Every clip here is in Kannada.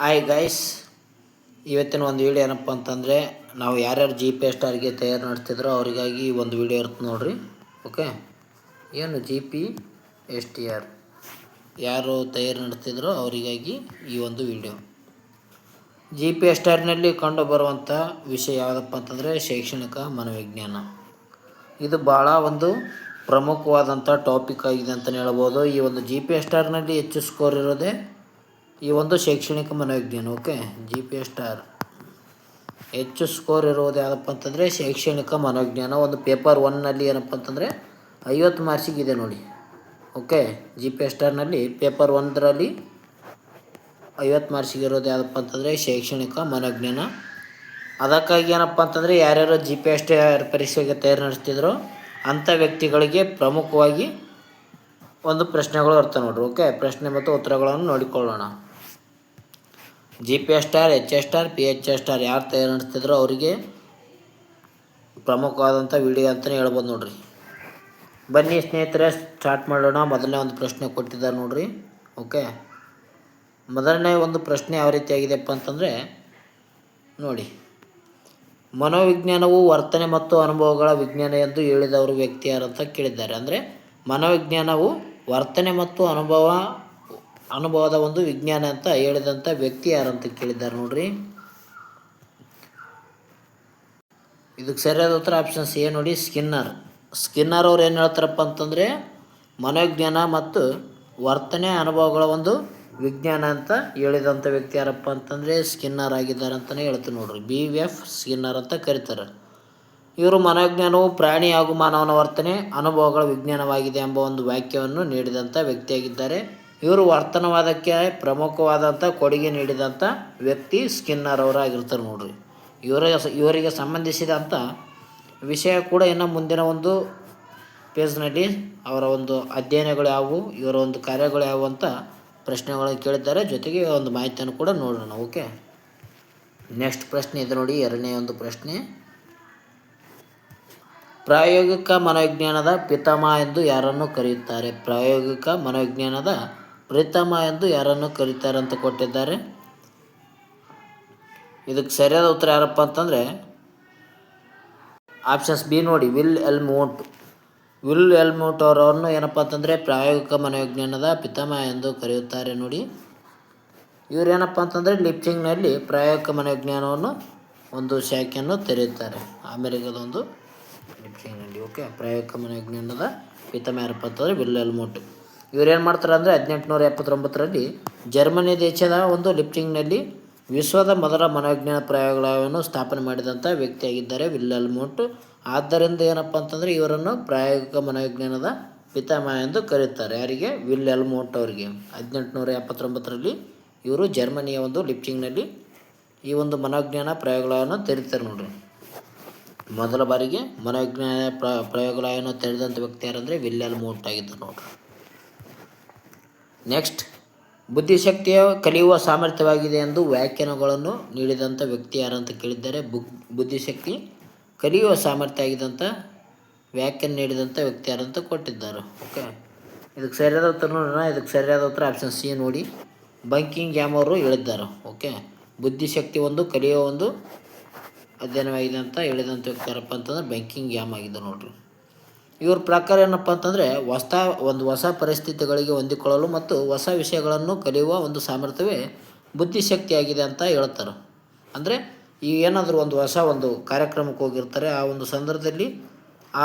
ಹಾಯ್ ಗೈಸ್, ಇವತ್ತಿನ ಒಂದು ವೀಡಿಯೋ ಏನಪ್ಪ ಅಂತಂದರೆ ನಾವು ಯಾರ್ಯಾರು ಜಿ ಪಿ ಎಸ್ ಟಾರ್ಗೆ ತಯಾರು ನಡೆಸ್ತಿದ್ರೋ ಅವರಿಗಾಗಿ ಒಂದು ವೀಡಿಯೋ ಇರುತ್ತೆ ನೋಡಿರಿ. ಓಕೆ, ಏನು G P S T R ಯಾರು ತಯಾರು ನಡೆಸ್ತಿದ್ರೋ ಅವರಿಗಾಗಿ ಈ ಒಂದು ವೀಡಿಯೋ. ಜಿ ಪಿ ಎಸ್ ಟಾರ್ನಲ್ಲಿ ಕಂಡುಬರುವಂಥ ವಿಷಯ ಯಾವುದಪ್ಪ ಅಂತಂದರೆ ಶೈಕ್ಷಣಿಕ ಮನೋವಿಜ್ಞಾನ. ಇದು ಭಾಳ ಒಂದು ಪ್ರಮುಖವಾದಂಥ ಟಾಪಿಕ್ ಆಗಿದೆ ಅಂತಲೇ ಹೇಳ್ಬೋದು. ಈ ಒಂದು ಜಿ ಪಿ ಎಸ್ ಟಾರ್ನಲ್ಲಿ ಹೆಚ್ಚು ಸ್ಕೋರ್ ಇರೋದೇ ಈ ಒಂದು ಶೈಕ್ಷಣಿಕ ಮನೋವಿಜ್ಞಾನ. ಓಕೆ, ಜಿ ಪಿ ಎಸ್ ಟಾರ್ ಹೆಚ್ಚು ಸ್ಕೋರ್ ಇರುವುದು ಯಾವುದಪ್ಪ ಅಂತಂದರೆ ಶೈಕ್ಷಣಿಕ ಮನೋವಿಜ್ಞಾನ. ಒಂದು ಪೇಪರ್ 1ನಲ್ಲಿ ಏನಪ್ಪ ಅಂತಂದರೆ 50 ಮಾರ್ಕ್ಸಿಗಿದೆ ನೋಡಿ. ಓಕೆ, ಜಿ ಪಿ ಎಸ್ ಟಾರ್ನಲ್ಲಿ ಪೇಪರ್ 1ರಲ್ಲಿ 50 ಮಾರ್ಕ್ಸಿಗೆ ಇರೋದು ಯಾವುದಪ್ಪ ಅಂತಂದರೆ ಶೈಕ್ಷಣಿಕ ಮನೋವಿಜ್ಞಾನ. ಅದಕ್ಕಾಗಿ ಏನಪ್ಪ ಅಂತಂದರೆ ಯಾರ್ಯಾರು ಜಿ ಪಿ ಎಸ್ ಟಾರ್ ಪರೀಕ್ಷೆಗೆ ತಯಾರು ನಡೆಸ್ತಿದ್ರೋ ಅಂಥ ವ್ಯಕ್ತಿಗಳಿಗೆ ಪ್ರಮುಖವಾಗಿ ಒಂದು ಪ್ರಶ್ನೆಗಳು ಇರ್ತವೆ ನೋಡ್ರಿ. ಓಕೆ, ಪ್ರಶ್ನೆ ಮತ್ತು ಉತ್ತರಗಳನ್ನು ನೋಡಿಕೊಳ್ಳೋಣ. ಜಿ ಪಿ ಎಸ್ ಟಾರ್, ಎಚ್ ಎಸ್ ಟಾರ್, ಪಿ ಎಚ್ ಎಸ್ ಟಾರ್ ಯಾರು ತಯಾರು ನಡೆಸ್ತಿದ್ರೋ ಅವರಿಗೆ ಪ್ರಮುಖವಾದಂಥ ವಿಡಿಯೋ ಅಂತಲೇ ಹೇಳ್ಬೋದು ನೋಡ್ರಿ. ಬನ್ನಿ ಸ್ನೇಹಿತರೆ, ಸ್ಟಾರ್ಟ್ ಮಾಡೋಣ. ಮೊದಲನೇ ಒಂದು ಪ್ರಶ್ನೆ ಕೊಟ್ಟಿದ್ದಾರೆ ನೋಡ್ರಿ. ಓಕೆ, ಮೊದಲನೇ ಒಂದು ಪ್ರಶ್ನೆ ಯಾವ ರೀತಿಯಾಗಿದೆಪ್ಪ ಅಂತಂದರೆ ನೋಡಿ, ಮನೋವಿಜ್ಞಾನವು ವರ್ತನೆ ಮತ್ತು ಅನುಭವಗಳ ವಿಜ್ಞಾನ ಎಂದು ಹೇಳಿದವರು ವ್ಯಕ್ತಿ ಯಾರಂತ ಕೇಳಿದ್ದಾರೆ. ಅಂದರೆ ಮನೋವಿಜ್ಞಾನವು ವರ್ತನೆ ಮತ್ತು ಅನುಭವದ ಒಂದು ವಿಜ್ಞಾನ ಅಂತ ಹೇಳಿದಂಥ ವ್ಯಕ್ತಿ ಯಾರಂತ ಕೇಳಿದ್ದಾರೆ ನೋಡ್ರಿ. ಇದಕ್ಕೆ ಸರಿಯಾದ ಉತ್ತರ ಆಪ್ಷನ್ ಸಿ ನೋಡಿ, ಸ್ಕಿನ್ನರ್ ಅವ್ರು ಏನು ಹೇಳ್ತಾರಪ್ಪ ಅಂತಂದರೆ ಮನೋವಿಜ್ಞಾನ ಮತ್ತು ವರ್ತನೆ ಅನುಭವಗಳ ಒಂದು ವಿಜ್ಞಾನ ಅಂತ ಹೇಳಿದಂಥ ವ್ಯಕ್ತಿ ಯಾರಪ್ಪ ಅಂತಂದರೆ ಸ್ಕಿನ್ನರ್ ಆಗಿದ್ದಾರೆ ಅಂತಲೇ ಹೇಳ್ತೀವಿ ನೋಡ್ರಿ. BF ಸ್ಕಿನ್ನರ್ ಅಂತ ಕರೀತಾರೆ. ಇವರು ಮನೋವಿಜ್ಞಾನವು ಪ್ರಾಣಿ ಹಾಗೂ ಮಾನವನ ವರ್ತನೆ ಅನುಭವಗಳ ವಿಜ್ಞಾನವಾಗಿದೆ ಎಂಬ ಒಂದು ವಾಕ್ಯವನ್ನು ನೀಡಿದಂಥ ವ್ಯಕ್ತಿಯಾಗಿದ್ದಾರೆ. ಇವರು ವರ್ತನವಾದಕ್ಕೆ ಪ್ರಮುಖವಾದಂಥ ಕೊಡುಗೆ ನೀಡಿದಂಥ ವ್ಯಕ್ತಿ ಸ್ಕಿನ್ನರ್ ಅವರಾಗಿರ್ತಾರೆ ನೋಡ್ರಿ. ಇವರಿಗೆ ಸಂಬಂಧಿಸಿದಂಥ ವಿಷಯ ಕೂಡ ಇನ್ನು ಮುಂದಿನ ಒಂದು ಪೇಜ್ನಲ್ಲಿ ಅವರ ಒಂದು ಅಧ್ಯಯನಗಳು ಯಾವುವು, ಇವರ ಒಂದು ಕಾರ್ಯಗಳು ಯಾವುವು ಅಂತ ಪ್ರಶ್ನೆಗಳನ್ನು ಕೇಳಿದ್ದಾರೆ. ಜೊತೆಗೆ ಒಂದು ಮಾಹಿತಿಯನ್ನು ಕೂಡ ನೋಡೋಣ. ಓಕೆ, ನೆಕ್ಸ್ಟ್ ಪ್ರಶ್ನೆ ಇದೆ ನೋಡಿ, ಎರಡನೇ ಒಂದು ಪ್ರಶ್ನೆ. ಪ್ರಾಯೋಗಿಕ ಮನೋವಿಜ್ಞಾನದ ಪಿತಾಮಹ ಎಂದು ಯಾರನ್ನು ಕರೆಯುತ್ತಾರೆ? ಪ್ರಾಯೋಗಿಕ ಮನೋವಿಜ್ಞಾನದ ಪಿತಾಮಹ ಎಂದು ಯಾರನ್ನು ಕರೀತಾರೆ ಅಂತ ಕೊಟ್ಟಿದ್ದಾರೆ. ಇದಕ್ಕೆ ಸರಿಯಾದ ಉತ್ತರ ಯಾರಪ್ಪ ಅಂತಂದರೆ ಆಪ್ಷನ್ಸ್ ಬಿ ನೋಡಿ, ವಿಲ್ ಎಲ್ಮೋಟ್ ಅವರನ್ನು ಏನಪ್ಪ ಅಂತಂದರೆ ಪ್ರಾಯೋಗಿಕ ಮನೋವಿಜ್ಞಾನದ ಪಿತಾಮಹ ಎಂದು ಕರೆಯುತ್ತಾರೆ ನೋಡಿ. ಇವರೇನಪ್ಪ ಅಂತಂದರೆ ಲಿಪ್ಸಿಂಗ್ನಲ್ಲಿ ಪ್ರಾಯೋಗಿಕ ಮನೋವಿಜ್ಞಾನವನ್ನು ಒಂದು ಶಾಖೆಯನ್ನು ತೆರೆಯುತ್ತಾರೆ, ಅಮೆರಿಕದ ಒಂದು ಲಿಪ್ಸಿಂಗ್ನಲ್ಲಿ. ಓಕೆ, ಪ್ರಾಯೋಗಿಕ ಮನೋವಿಜ್ಞಾನದ ಪಿತಾಮಹ ಯಾರಪ್ಪ ಅಂತಂದರೆ ವಿಲ್ ಎಲ್ಮೋಟ್. ಇವರೇನು ಮಾಡ್ತಾರೆ ಅಂದರೆ 1879ರಲ್ಲಿ ಜರ್ಮನಿ ದೇಶದ ಒಂದು ಲಿಪ್ಸಿಂಗ್ನಲ್ಲಿ ವಿಶ್ವದ ಮೊದಲ ಮನೋವಿಜ್ಞಾನ ಪ್ರಯೋಗಾಲಯವನ್ನು ಸ್ಥಾಪನೆ ಮಾಡಿದಂಥ ವ್ಯಕ್ತಿಯಾಗಿದ್ದಾರೆ ವಿಲ್ ಎಲ್ಮೋಟ್. ಆದ್ದರಿಂದ ಏನಪ್ಪ ಅಂತಂದರೆ ಇವರನ್ನು ಪ್ರಾಯೋಗಿಕ ಮನೋವಿಜ್ಞಾನದ ಪಿತಾಮಹ ಎಂದು ಕರೆಯುತ್ತಾರೆ. ಯಾರಿಗೆ? ವಿಲ್ ಎಲ್ಮೋಟ್ ಅವರಿಗೆ. 1879ರಲ್ಲಿ ಇವರು ಜರ್ಮನಿಯ ಒಂದು ಲಿಪ್ಸಿಂಗ್ನಲ್ಲಿ ಈ ಒಂದು ಮನೋವಿಜ್ಞಾನ ಪ್ರಯೋಗಾಲಯವನ್ನು ತೆರೀತಾರೆ ನೋಡ್ರಿ. ಮೊದಲ ಬಾರಿಗೆ ಮನೋವಿಜ್ಞಾನ ಪ್ರಯೋಗಾಲಯವನ್ನು ತೆರೆದಂಥ ವ್ಯಕ್ತಿ ಯಾರಂದರೆ ವಿಲ್ ಎಲ್ಮೋಟ್ ಆಗಿದ್ದರು ನೋಡ್ರಿ. ನೆಕ್ಸ್ಟ್, ಬುದ್ಧಿಶಕ್ತಿಯ ಕಲಿಯುವ ಸಾಮರ್ಥ್ಯವಾಗಿದೆ ಎಂದು ವ್ಯಾಖ್ಯಾನಗಳನ್ನು ನೀಡಿದಂಥ ವ್ಯಕ್ತಿ ಯಾರಂತ ಕೇಳಿದ್ದಾರೆ. ಬುದ್ಧಿಶಕ್ತಿ ಕಲಿಯುವ ಸಾಮರ್ಥ್ಯ ಆಗಿದಂಥ ವ್ಯಾಖ್ಯಾನ ನೀಡಿದಂಥ ವ್ಯಕ್ತಿ ಯಾರಂತ ಕೊಟ್ಟಿದ್ದಾರೆ. ಓಕೆ, ಇದಕ್ಕೆ ಸರಿಯಾದ ಉತ್ತರ ನೋಡೋಣ. ಇದಕ್ಕೆ ಸರಿಯಾದ ಉತ್ತರ ಆಪ್ಷನ್ ಸಿ ನೋಡಿ, ಬಂಕಿಂಗ್ಹ್ಯಾಮ್ ಅವರು ಹೇಳಿದ್ದಾರೆ. ಓಕೆ, ಬುದ್ಧಿಶಕ್ತಿ ಒಂದು ಕಲಿಯುವ ಒಂದು ಅಧ್ಯಯನವಾಗಿದೆ ಅಂತ ಹೇಳಿದಂಥ ವ್ಯಕ್ತಿ ಯಾರಪ್ಪ ಅಂತಂದ್ರೆ ಬಂಕಿಂಗ್ಹ್ಯಾಮ್ ಆಗಿದೆ ನೋಡ್ರಿ. ಇವ್ರ ಪ್ರಕಾರ ಏನಪ್ಪ ಅಂತಂದರೆ ಹೊಸ ಪರಿಸ್ಥಿತಿಗಳಿಗೆ ಹೊಂದಿಕೊಳ್ಳಲು ಮತ್ತು ಹೊಸ ವಿಷಯಗಳನ್ನು ಕಲಿಯುವ ಒಂದು ಸಾಮರ್ಥ್ಯವೇ ಬುದ್ಧಿಶಕ್ತಿಯಾಗಿದೆ ಅಂತ ಹೇಳ್ತಾರೆ. ಅಂದರೆ ಈಗ ಏನಾದರೂ ಒಂದು ಹೊಸ ಒಂದು ಕಾರ್ಯಕ್ರಮಕ್ಕೆ ಹೋಗಿರ್ತಾರೆ, ಆ ಒಂದು ಸಂದರ್ಭದಲ್ಲಿ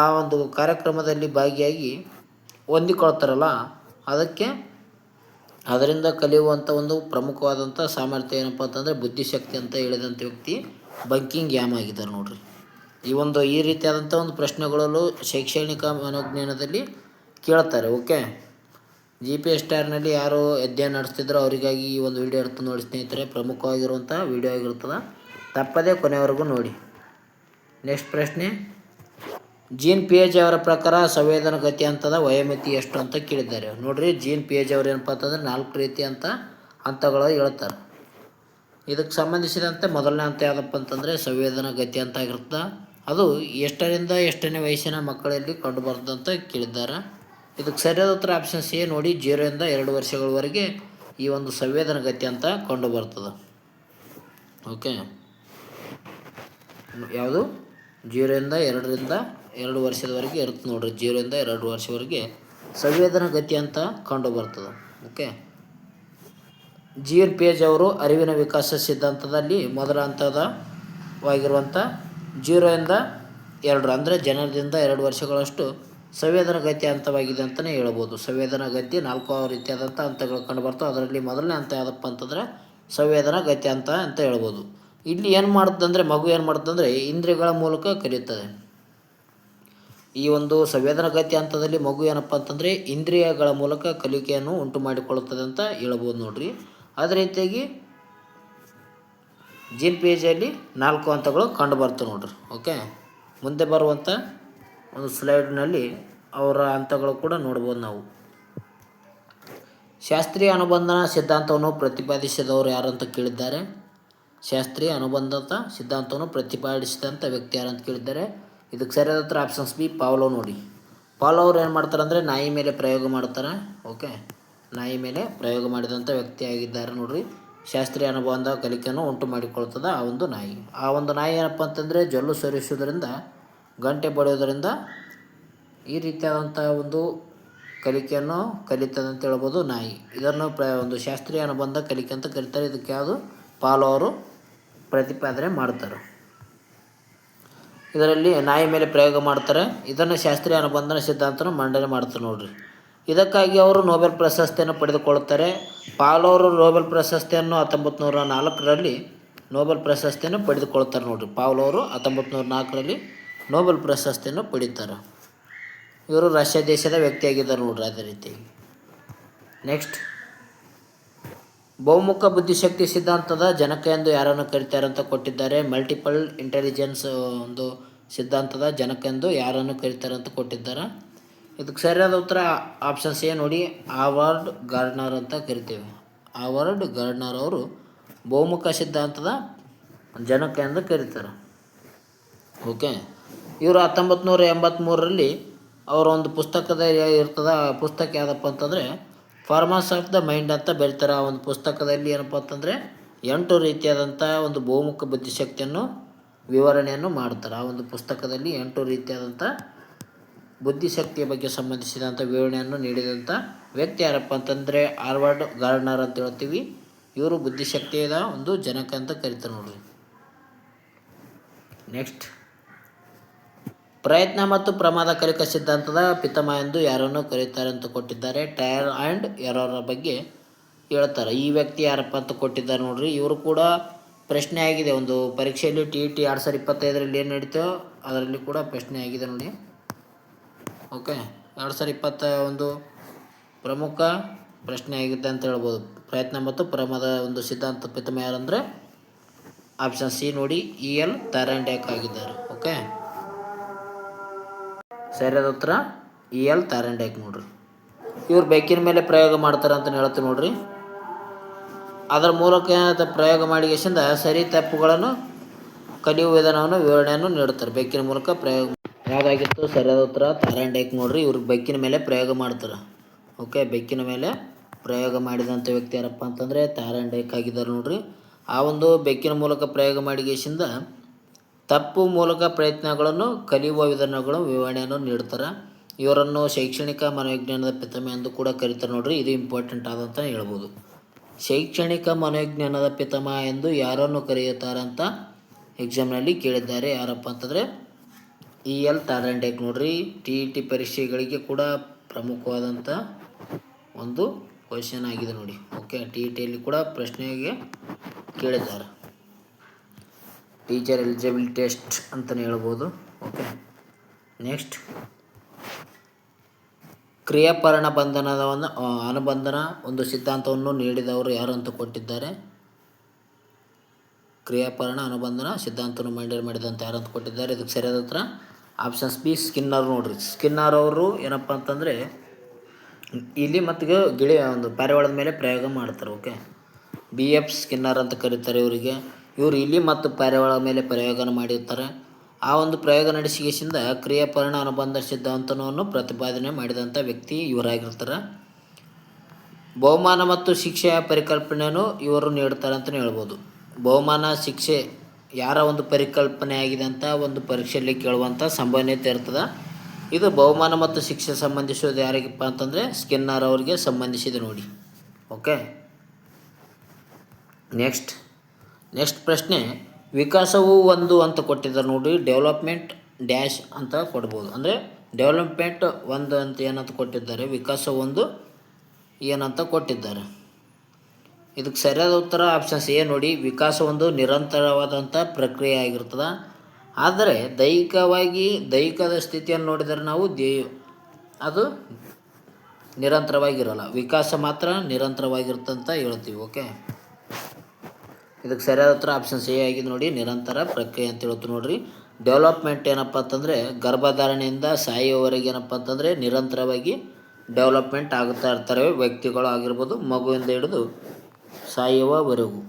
ಆ ಒಂದು ಕಾರ್ಯಕ್ರಮದಲ್ಲಿ ಭಾಗಿಯಾಗಿ ಹೊಂದಿಕೊಳ್ತಾರಲ್ಲ, ಅದರಿಂದ ಕಲಿಯುವಂಥ ಒಂದು ಪ್ರಮುಖವಾದಂಥ ಸಾಮರ್ಥ್ಯ ಏನಪ್ಪ ಅಂತಂದರೆ ಬುದ್ಧಿಶಕ್ತಿ ಅಂತ ಹೇಳಿದಂಥ ವ್ಯಕ್ತಿ ಬಂಕಿಂಗ್ಹ್ಯಾಮ್ ಆಗಿದ್ದಾರೆ ನೋಡ್ರಿ. ಈ ರೀತಿಯಾದಂಥ ಒಂದು ಪ್ರಶ್ನೆಗಳಲ್ಲೂ ಶೈಕ್ಷಣಿಕ ಮನೋವಿಜ್ಞಾನದಲ್ಲಿ ಕೇಳ್ತಾರೆ. ಓಕೆ, ಜಿ ಪಿ ಎಸ್ ಟಾರ್ನಲ್ಲಿ ಯಾರು ಅಧ್ಯಯನ ನಡೆಸ್ತಿದ್ರೋ ಅವರಿಗಾಗಿ ಈ ಒಂದು ವಿಡಿಯೋ ಇರ್ತದೆ ನೋಡಿ ಸ್ನೇಹಿತರೆ. ಪ್ರಮುಖವಾಗಿರುವಂಥ ವಿಡಿಯೋ ಆಗಿರ್ತದೆ, ತಪ್ಪದೇ ಕೊನೆವರೆಗೂ ನೋಡಿ. ನೆಕ್ಸ್ಟ್ ಪ್ರಶ್ನೆ, ಜೀನ್ ಪಿಯೇಜೆ ಅವರ ಪ್ರಕಾರ ಸಂವೇದನಗತಿ ಹಂತದ ವಯೋಮಿತಿ ಎಷ್ಟು ಅಂತ ಕೇಳಿದ್ದಾರೆ ನೋಡ್ರಿ. ಜೀನ್ ಪಿಯೇಜೆ ಅವರು ಏನಪ್ಪ ಅಂತಂದರೆ 4 ರೀತಿ ಹಂತಗಳು ಹೇಳ್ತಾರೆ. ಇದಕ್ಕೆ ಸಂಬಂಧಿಸಿದಂತೆ ಮೊದಲನೇ ಹಂತ ಯಾವುದಪ್ಪ ಅಂತಂದರೆ ಸಂವೇದನಗತಿ ಅಂತ ಆಗಿರ್ತದೆ. ಅದು ಎಷ್ಟರಿಂದ ಎಷ್ಟನೇ ವಯಸ್ಸಿನ ಮಕ್ಕಳಲ್ಲಿ ಕಂಡುಬರ್ತದಂತ ಕೇಳಿದ್ದಾರೆ. ಇದಕ್ಕೆ ಸರಿಯಾದ ಉತ್ತರ ಆಪ್ಷನ್ ಸಿ ನೋಡಿ, 0ರಿಂದ 2 ವರ್ಷಗಳವರೆಗೆ ಈ ಒಂದು ಸಂವೇದನಗತಿ ಅಂತ ಕಂಡು ಬರ್ತದೆ. ಓಕೆ, ಯಾವುದು 0ರಿಂದ 2 ವರ್ಷದವರೆಗೆ ಇರುತ್ತೆ ನೋಡ್ರಿ. 0ರಿಂದ 2 ವರ್ಷವರೆಗೆ ಸಂವೇದನಗತಿ ಅಂತ ಕಂಡು ಬರ್ತದೆ. ಓಕೆ, ಜೀರ್ ಪೇಜ್ ಅವರು ಅರಿವಿನ ವಿಕಾಸ ಸಿದ್ಧಾಂತದಲ್ಲಿ ಮೊದಲ ಹಂತವಾಗಿರುವಂಥ 0ರಿಂದ 2 ಅಂದರೆ ಜನನದಿಂದ 2 ವರ್ಷಗಳಷ್ಟು ಸಂವೇದನಗತಿ ಹಂತವಾಗಿದೆ ಅಂತಲೇ ಹೇಳ್ಬೋದು. ಸಂವೇದನಗತಿ 4 ರೀತಿಯಾದಂಥ ಹಂತಗಳು ಕಂಡು ಬರ್ತವೆ. ಅದರಲ್ಲಿ ಮೊದಲನೇ ಹಂತ ಯಾವುದಪ್ಪ ಅಂತಂದರೆ ಸಂವೇದನಗತಿ ಅಂತ ಹೇಳ್ಬೋದು. ಇಲ್ಲಿ ಏನು ಮಾಡುತ್ತಂದರೆ ಮಗು ಏನು ಮಾಡುತ್ತಂದರೆ ಇಂದ್ರಿಯಗಳ ಮೂಲಕ ಕಲಿಯುತ್ತದೆ. ಈ ಒಂದು ಸಂವೇದನಗತಿ ಹಂತದಲ್ಲಿ ಮಗು ಏನಪ್ಪ ಅಂತಂದರೆ ಇಂದ್ರಿಯಗಳ ಮೂಲಕ ಕಲಿಕೆಯನ್ನು ಉಂಟು ಮಾಡಿಕೊಳ್ಳುತ್ತದೆ ಅಂತ ಹೇಳ್ಬೋದು ನೋಡ್ರಿ. ಅದೇ ರೀತಿಯಾಗಿ ಜೀನ್ ಪೇಜಲ್ಲಿ 4 ಹಂತಗಳು ಕಂಡು ಬರ್ತವೆ ನೋಡ್ರಿ. ಓಕೆ, ಮುಂದೆ ಬರುವಂಥ ಒಂದು ಸ್ಲೈಡ್ನಲ್ಲಿ ಅವರ ಹಂತಗಳು ಕೂಡ ನೋಡ್ಬೋದು ನಾವು. ಶಾಸ್ತ್ರೀಯ ಅನುಬಂಧನ ಸಿದ್ಧಾಂತವನ್ನು ಪ್ರತಿಪಾದಿಸಿದವರು ಯಾರು ಅಂತ ಕೇಳಿದ್ದಾರೆ. ಶಾಸ್ತ್ರೀಯ ಅನುಬಂಧದ ಸಿದ್ಧಾಂತವನ್ನು ಪ್ರತಿಪಾದಿಸಿದಂಥ ವ್ಯಕ್ತಿ ಯಾರು ಅಂತ ಕೇಳಿದ್ದಾರೆ. ಇದಕ್ಕೆ ಸರಿಯಾದ ಉತ್ತರ ಆಪ್ಷನ್ಸ್ ಬಿ, ಪಾವ್ಲೋ ನೋಡಿ. ಪಾವ್ಲೋ ಅವ್ರು ಏನು ಮಾಡ್ತಾರೆ ಅಂದರೆ ನಾಯಿ ಮೇಲೆ ಪ್ರಯೋಗ ಮಾಡ್ತಾರೆ. ಓಕೆ, ನಾಯಿ ಮೇಲೆ ಪ್ರಯೋಗ ಮಾಡಿದಂಥ ವ್ಯಕ್ತಿ ಆಗಿದ್ದಾರೆ ನೋಡ್ರಿ. ಶಾಸ್ತ್ರೀಯ ಅನುಬಂಧ ಕಲಿಕೆಯನ್ನು ಉಂಟು ಮಾಡಿಕೊಳ್ತದೆ ಆ ಒಂದು ನಾಯಿ. ಆ ಒಂದು ನಾಯಿ ಏನಪ್ಪ ಅಂತಂದರೆ ಜೊಲ್ಲು ಸರಿಸುವುದರಿಂದ, ಗಂಟೆ ಬಡಿಯೋದರಿಂದ ಈ ರೀತಿಯಾದಂಥ ಒಂದು ಕಲಿಕೆಯನ್ನು ಕಲಿತದೆ ಅಂತ ಹೇಳ್ಬೋದು ನಾಯಿ. ಇದನ್ನು ಒಂದು ಶಾಸ್ತ್ರೀಯ ಅನುಬಂಧ ಕಲಿಕೆ ಅಂತ ಕರೀತಾರೆ. ಇದಕ್ಕೆ ಯಾವುದು ಪಾವ್ಲೋ ಅವರು ಪ್ರತಿಪಾದನೆ ಮಾಡ್ತಾರೆ. ಇದರಲ್ಲಿ ನಾಯಿ ಮೇಲೆ ಪ್ರಯೋಗ ಮಾಡ್ತಾರೆ. ಇದನ್ನು ಶಾಸ್ತ್ರೀಯ ಅನುಬಂಧನ ಸಿದ್ಧಾಂತನ ಮಂಡನೆ ಮಾಡ್ತಾರೆ ನೋಡ್ರಿ. ಇದಕ್ಕಾಗಿ ಅವರು ನೊಬೆಲ್ ಪ್ರಶಸ್ತಿಯನ್ನು ಪಡೆದುಕೊಳ್ಳುತ್ತಾರೆ. ಪಾವ್ಲೋ ಅವರು ನೊಬೆಲ್ ಪ್ರಶಸ್ತಿಯನ್ನು 1904ರಲ್ಲಿ ನೊಬೆಲ್ ಪ್ರಶಸ್ತಿಯನ್ನು ಪಡೆದುಕೊಳ್ತಾರೆ ನೋಡ್ರಿ. ಪಾವ್ಲೋ ಅವರು 1904ರಲ್ಲಿ ನೊಬೆಲ್ ಪ್ರಶಸ್ತಿಯನ್ನು ಪಡೀತಾರೆ. ಇವರು ರಷ್ಯಾ ದೇಶದ ವ್ಯಕ್ತಿಯಾಗಿದ್ದಾರೆ ನೋಡ್ರಿ. ಅದೇ ರೀತಿಯಾಗಿ ನೆಕ್ಸ್ಟ್, ಬಹುಮುಖ ಬುದ್ಧಿಶಕ್ತಿ ಸಿದ್ಧಾಂತದ ಜನಕ ಎಂದು ಯಾರನ್ನು ಕರೀತಾರೆ ಅಂತ ಕೊಟ್ಟಿದ್ದಾರೆ. ಮಲ್ಟಿಪಲ್ ಇಂಟೆಲಿಜೆನ್ಸ್ ಒಂದು ಸಿದ್ಧಾಂತದ ಜನಕ ಎಂದು ಯಾರನ್ನು ಕರೀತಾರೆ ಅಂತ ಕೊಟ್ಟಿದ್ದಾರೆ. ಇದಕ್ಕೆ ಸರಿಯಾದ ಉತ್ತರ ಆಪ್ಷನ್ಸ್ ಎ ನೋಡಿ, ಹಾವರ್ಡ್ ಗಾರ್ಡ್ನರ್ ಅಂತ ಕರಿತೇವೆ. ಹಾವರ್ಡ್ ಗಾರ್ಡ್ನರ್ ಅವರು ಬಹುಮುಖ ಸಿದ್ಧಾಂತದ ಜನಕ ಎಂದು ಕರೀತಾರೆ. ಓಕೆ, ಇವರು 1983ರಲ್ಲಿ ಅವರ ಒಂದು ಪುಸ್ತಕದ ಇರ್ತದೆ. ಆ ಪುಸ್ತಕ ಯಾವುದಪ್ಪ ಅಂತಂದರೆ ಫಾರ್ಮಸ್ ಆಫ್ ದ ಮೈಂಡ್ ಅಂತ ಬರೀತಾರೆ. ಆ ಒಂದು ಪುಸ್ತಕದಲ್ಲಿ ಏನಪ್ಪ ಅಂತಂದರೆ 8 ರೀತಿಯಾದಂಥ ಒಂದು ಬಹುಮುಖ ಬುದ್ಧಿಶಕ್ತಿಯನ್ನು ವಿವರಣೆಯನ್ನು ಮಾಡ್ತಾರೆ. ಆ ಒಂದು ಪುಸ್ತಕದಲ್ಲಿ 8 ರೀತಿಯಾದಂಥ ಬುದ್ಧಿಶಕ್ತಿಯ ಬಗ್ಗೆ ಸಂಬಂಧಿಸಿದಂಥ ವಿವರಣೆಯನ್ನು ನೀಡಿದಂಥ ವ್ಯಕ್ತಿ ಯಾರಪ್ಪ ಅಂತಂದರೆ ಹಾರ್ವರ್ಡ್ ಗಾರ್ಡ್ನರ್ ಅಂತ ಹೇಳ್ತೀವಿ. ಇವರು ಬುದ್ಧಿಶಕ್ತಿಯ ಒಂದು ಜನಕ ಅಂತ ಕರೀತಾರೆ ನೋಡ್ರಿ. ನೆಕ್ಸ್ಟ್, ಪ್ರಯತ್ನ ಮತ್ತು ಪ್ರಮಾದ ಕಲಿಕಾ ಸಿದ್ಧಾಂತದ ಪಿತಾಮಹ ಎಂದು ಯಾರನ್ನು ಕರೀತಾರೆ ಅಂತ ಕೊಟ್ಟಿದ್ದಾರೆ. ಟ್ರಯಲ್ ಆ್ಯಂಡ್ ಎರರ್ ಬಗ್ಗೆ ಹೇಳ್ತಾರೆ. ಈ ವ್ಯಕ್ತಿ ಯಾರಪ್ಪ ಅಂತ ಕೊಟ್ಟಿದ್ದಾರೆ ನೋಡ್ರಿ. ಇವರು ಕೂಡ ಪ್ರಶ್ನೆ ಆಗಿದೆ ಒಂದು ಪರೀಕ್ಷೆಯಲ್ಲಿ TET 2025ರಲ್ಲಿ ಏನು ನಡೀತೋ ಅದರಲ್ಲಿ ಕೂಡ ಪ್ರಶ್ನೆ ಆಗಿದೆ ನೋಡಿ. ಓಕೆ, 2021 ಪ್ರಮುಖ ಪ್ರಶ್ನೆ ಆಗಿದೆ ಅಂತ ಹೇಳ್ಬೋದು. ಪ್ರಯತ್ನ ಮತ್ತು ಪ್ರಮಾದ ಒಂದು ಸಿದ್ಧಾಂತ ಪಿತಾಮಹ ಯಾರಂದರೆ ಆಪ್ಷನ್ ಸಿ ನೋಡಿ, EL ಥಾರ್ನ್ಡೈಕ್ ಆಗಿದ್ದಾರೆ. ಓಕೆ, ಸರಿಯಾದ ಉತ್ತರ EL ಥಾರ್ನ್ಡೈಕ್ ನೋಡ್ರಿ. ಇವ್ರು ಬೆಕ್ಕಿನ ಮೇಲೆ ಪ್ರಯೋಗ ಮಾಡ್ತಾರೆ ಅಂತ ಹೇಳ್ತೀವಿ ನೋಡ್ರಿ. ಅದರ ಮೂಲಕ ಪ್ರಯೋಗ ಮಾಡಿಗೆಸಿಂದ ಸರಿ ತಪ್ಪುಗಳನ್ನು ಕಲಿಯುವ ವಿಧಾನವನ್ನು ವಿವರಣೆಯನ್ನು ನೀಡುತ್ತಾರೆ. ಬೆಕ್ಕಿನ ಮೂಲಕ ಪ್ರಯೋಗ ಯಾವುದಾಗಿತ್ತು ಸರಿಯಾದ ಉತ್ತರ ಥಾರ್ನ್ಡೈಕ್ ನೋಡ್ರಿ. ಇವ್ರು ಬೆಕ್ಕಿನ ಮೇಲೆ ಪ್ರಯೋಗ ಮಾಡ್ತಾರೆ. ಓಕೆ, ಬೆಕ್ಕಿನ ಮೇಲೆ ಪ್ರಯೋಗ ಮಾಡಿದಂಥ ವ್ಯಕ್ತಿ ಯಾರಪ್ಪ ಅಂತಂದರೆ ಥಾರ್ನ್ಡೈಕ್ ಆಗಿದ್ದಾರೆ ನೋಡ್ರಿ. ಆ ಒಂದು ಬೆಕ್ಕಿನ ಮೂಲಕ ಪ್ರಯೋಗ ಮಾಡಿಗೆಸಿಂದ ತಪ್ಪು ಮೂಲಕ ಪ್ರಯತ್ನಗಳನ್ನು ಕಲಿಯುವ ವಿಧಾನಗಳು ವಿವರಣೆಯನ್ನು ನೀಡ್ತಾರೆ. ಇವರನ್ನು ಶೈಕ್ಷಣಿಕ ಮನೋವಿಜ್ಞಾನದ ಪಿತಾಮಹ ಎಂದು ಕೂಡ ಕರೀತಾರೆ ನೋಡ್ರಿ. ಇದು ಇಂಪಾರ್ಟೆಂಟ್ ಆದಂತ ಹೇಳ್ಬೋದು. ಶೈಕ್ಷಣಿಕ ಮನೋವಿಜ್ಞಾನದ ಪಿತಾಮಹ ಎಂದು ಯಾರನ್ನು ಕರೆಯುತ್ತಾರೆ ಅಂತ ಎಕ್ಸಾಮ್ನಲ್ಲಿ ಕೇಳಿದ್ದಾರೆ. ಯಾರಪ್ಪ ಅಂತಂದರೆ EL ಥಾರ್ನ್ಡೈಕ್ ನೋಡ್ರಿ. TET ಪರೀಕ್ಷೆಗಳಿಗೆ ಕೂಡ ಪ್ರಮುಖವಾದಂಥ ಒಂದು ಕ್ವಶನ್ ಆಗಿದೆ ನೋಡಿ. ಓಕೆ, TETಯಲ್ಲಿ ಕೂಡ ಪ್ರಶ್ನೆಗೆ ಕೇಳಿದ್ದಾರೆ. ಟೀಚರ್ ಎಲಿಜಿಬಿಲಿಟಿ ಟೆಸ್ಟ್ ಅಂತಲೇ ಹೇಳ್ಬೋದು. ಓಕೆ, ನೆಕ್ಸ್ಟ್, ಕ್ರಿಯಾಪರಣ ಬಂಧನದ ಅನುಬಂಧನ ಒಂದು ಸಿದ್ಧಾಂತವನ್ನು ನೀಡಿದವರು ಯಾರು ಅಂತ ಕೊಟ್ಟಿದ್ದಾರೆ. ಕ್ರಿಯಾಪರಣ ಅನುಬಂಧನ ಸಿದ್ಧಾಂತವನ್ನು ಮಾಡಿದಂಥ ಯಾರು ಅಂತ ಕೊಟ್ಟಿದ್ದಾರೆ. ಇದಕ್ಕೆ ಸರಿಯಾದ ಉತ್ತರ ಆಪ್ಷನ್ಸ್ ಬಿ, ಸ್ಕಿನ್ನರ್ ನೋಡ್ರಿ. ಸ್ಕಿನ್ನರ್ ಅವರು ಏನಪ್ಪ ಅಂತಂದರೆ ಇಲ್ಲಿ ಮತ್ತು ಗಿಳಿ ಒಂದು ಪಾರಿವಾಳದ ಮೇಲೆ ಪ್ರಯೋಗ ಮಾಡ್ತಾರೆ. ಓಕೆ, BF ಸ್ಕಿನ್ನರ್ ಅಂತ ಕರೀತಾರೆ ಇವರಿಗೆ. ಇವರು ಇಲಿ ಮತ್ತು ಪಾರಿವಾಳ ಮೇಲೆ ಪ್ರಯೋಗನ ಮಾಡಿರ್ತಾರೆ. ಆ ಒಂದು ಪ್ರಯೋಗ ನಡೆಸಿಗೆಸಿಂದ ಕ್ರಿಯಾಪರಣ ಅನುಬಂಧ ಸಿದ್ಧಾಂತವನ್ನು ಪ್ರತಿಪಾದನೆ ಮಾಡಿದಂಥ ವ್ಯಕ್ತಿ ಇವರಾಗಿರ್ತಾರೆ. ಬಹುಮಾನ ಮತ್ತು ಶಿಕ್ಷೆಯ ಪರಿಕಲ್ಪನೆಯನ್ನು ಇವರು ನೀಡ್ತಾರೆ ಅಂತಲೇ ಹೇಳ್ಬೋದು. ಬಹುಮಾನ ಶಿಕ್ಷೆ ಯಾರ ಒಂದು ಪರಿಕಲ್ಪನೆ ಆಗಿದೆ ಅಂತ ಒಂದು ಪರೀಕ್ಷೆಯಲ್ಲಿ ಕೇಳುವಂಥ ಸಂಭವನೀಯತೆ ಇರ್ತದೆ. ಇದು ಬಹುಮಾನ ಮತ್ತು ಶಿಕ್ಷೆ ಸಂಬಂಧಿಸೋದು ಯಾರಿಗಪ್ಪ ಅಂತಂದರೆ ಸ್ಕಿನ್ನರ್ ಅವರಿಗೆ ಸಂಬಂಧಿಸಿದೆ ನೋಡಿ. ಓಕೆ, ನೆಕ್ಸ್ಟ್ ಪ್ರಶ್ನೆ, ವಿಕಾಸವು ಒಂದು ಅಂತ ಕೊಟ್ಟಿದ್ದಾರೆ ನೋಡಿ. ಡೆವಲಪ್ಮೆಂಟ್ ಡ್ಯಾಶ್ ಅಂತ ಕೊಡ್ಬೋದು. ಅಂದರೆ ಡೆವಲಪ್ಮೆಂಟ್ ಒಂದು ಅಂತ ಏನಂತ ಕೊಟ್ಟಿದ್ದಾರೆ, ವಿಕಾಸ ಒಂದು ಏನಂತ ಕೊಟ್ಟಿದ್ದಾರೆ. ಇದಕ್ಕೆ ಸರಿಯಾದ ಉತ್ತರ ಆಪ್ಷನ್ಸ್ ಎ ನೋಡಿ. ವಿಕಾಸ ಒಂದು ನಿರಂತರವಾದಂಥ ಪ್ರಕ್ರಿಯೆ ಆಗಿರ್ತದೆ. ಆದರೆ ದೈಹಿಕದ ಸ್ಥಿತಿಯನ್ನು ನೋಡಿದರೆ ನಾವು ಅದು ನಿರಂತರವಾಗಿರಲ್ಲ. ವಿಕಾಸ ಮಾತ್ರ ನಿರಂತರವಾಗಿರುತ್ತಂತ ಹೇಳ್ತೀವಿ. ಓಕೆ, ಇದಕ್ಕೆ ಸರಿಯಾದ ಉತ್ತರ ಆಪ್ಷನ್ಸ್ ಎ ಆಗಿದೆ ನೋಡಿ, ನಿರಂತರ ಪ್ರಕ್ರಿಯೆ ಅಂತ ಹೇಳ್ತೀವಿ ನೋಡ್ರಿ. ಡೆವಲಪ್ಮೆಂಟ್ ಏನಪ್ಪ ಅಂತಂದರೆ ಗರ್ಭಧಾರಣೆಯಿಂದ ಸಾಯುವವರೆಗೆ ಏನಪ್ಪ ಅಂತಂದರೆ ನಿರಂತರವಾಗಿ ಡೆವಲಪ್ಮೆಂಟ್ ಆಗುತ್ತಾ ಇರ್ತಾರೆ. ವ್ಯಕ್ತಿಗಳು ಆಗಿರ್ಬೋದು, ಮಗುವಿಂದ ಹಿಡಿದು ಸಾಯುವವರೆಗೂ.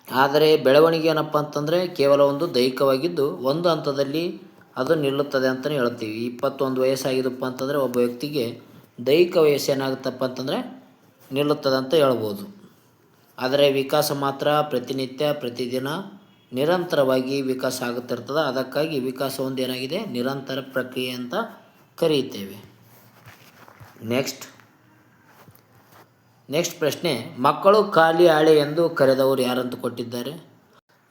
ಆದರೆ ಬೆಳವಣಿಗೆ ಏನಪ್ಪ ಅಂತಂದರೆ ಕೇವಲ ಒಂದು ದೈಹಿಕವಾಗಿದ್ದು ಒಂದು ಹಂತದಲ್ಲಿ ಅದು ನಿಲ್ಲುತ್ತದೆ ಅಂತಲೇ ಹೇಳ್ತೀವಿ. 21 ವಯಸ್ಸಾಗಿದ್ದಪ್ಪ ಅಂತಂದರೆ ಒಬ್ಬ ವ್ಯಕ್ತಿಗೆ ದೈಹಿಕ ವಯಸ್ಸು ಏನಾಗುತ್ತಪ್ಪ ಅಂತಂದರೆ ನಿಲ್ಲುತ್ತದೆ ಅಂತ ಹೇಳ್ಬೋದು. ಆದರೆ ವಿಕಾಸ ಮಾತ್ರ ಪ್ರತಿದಿನ ನಿರಂತರವಾಗಿ ವಿಕಾಸ ಆಗುತ್ತಿರ್ತದೆ. ಅದಕ್ಕಾಗಿ ವಿಕಾಸ ಒಂದು ಏನಾಗಿದೆ, ನಿರಂತರ ಪ್ರಕ್ರಿಯೆ ಅಂತ ಕರೆಯುತ್ತೇವೆ. ನೆಕ್ಸ್ಟ್ ಪ್ರಶ್ನೆ, ಮಕ್ಕಳು ಖಾಲಿ ಹಾಳೆ ಎಂದು ಕರೆದವರು ಯಾರಂತ ಕೊಟ್ಟಿದ್ದಾರೆ.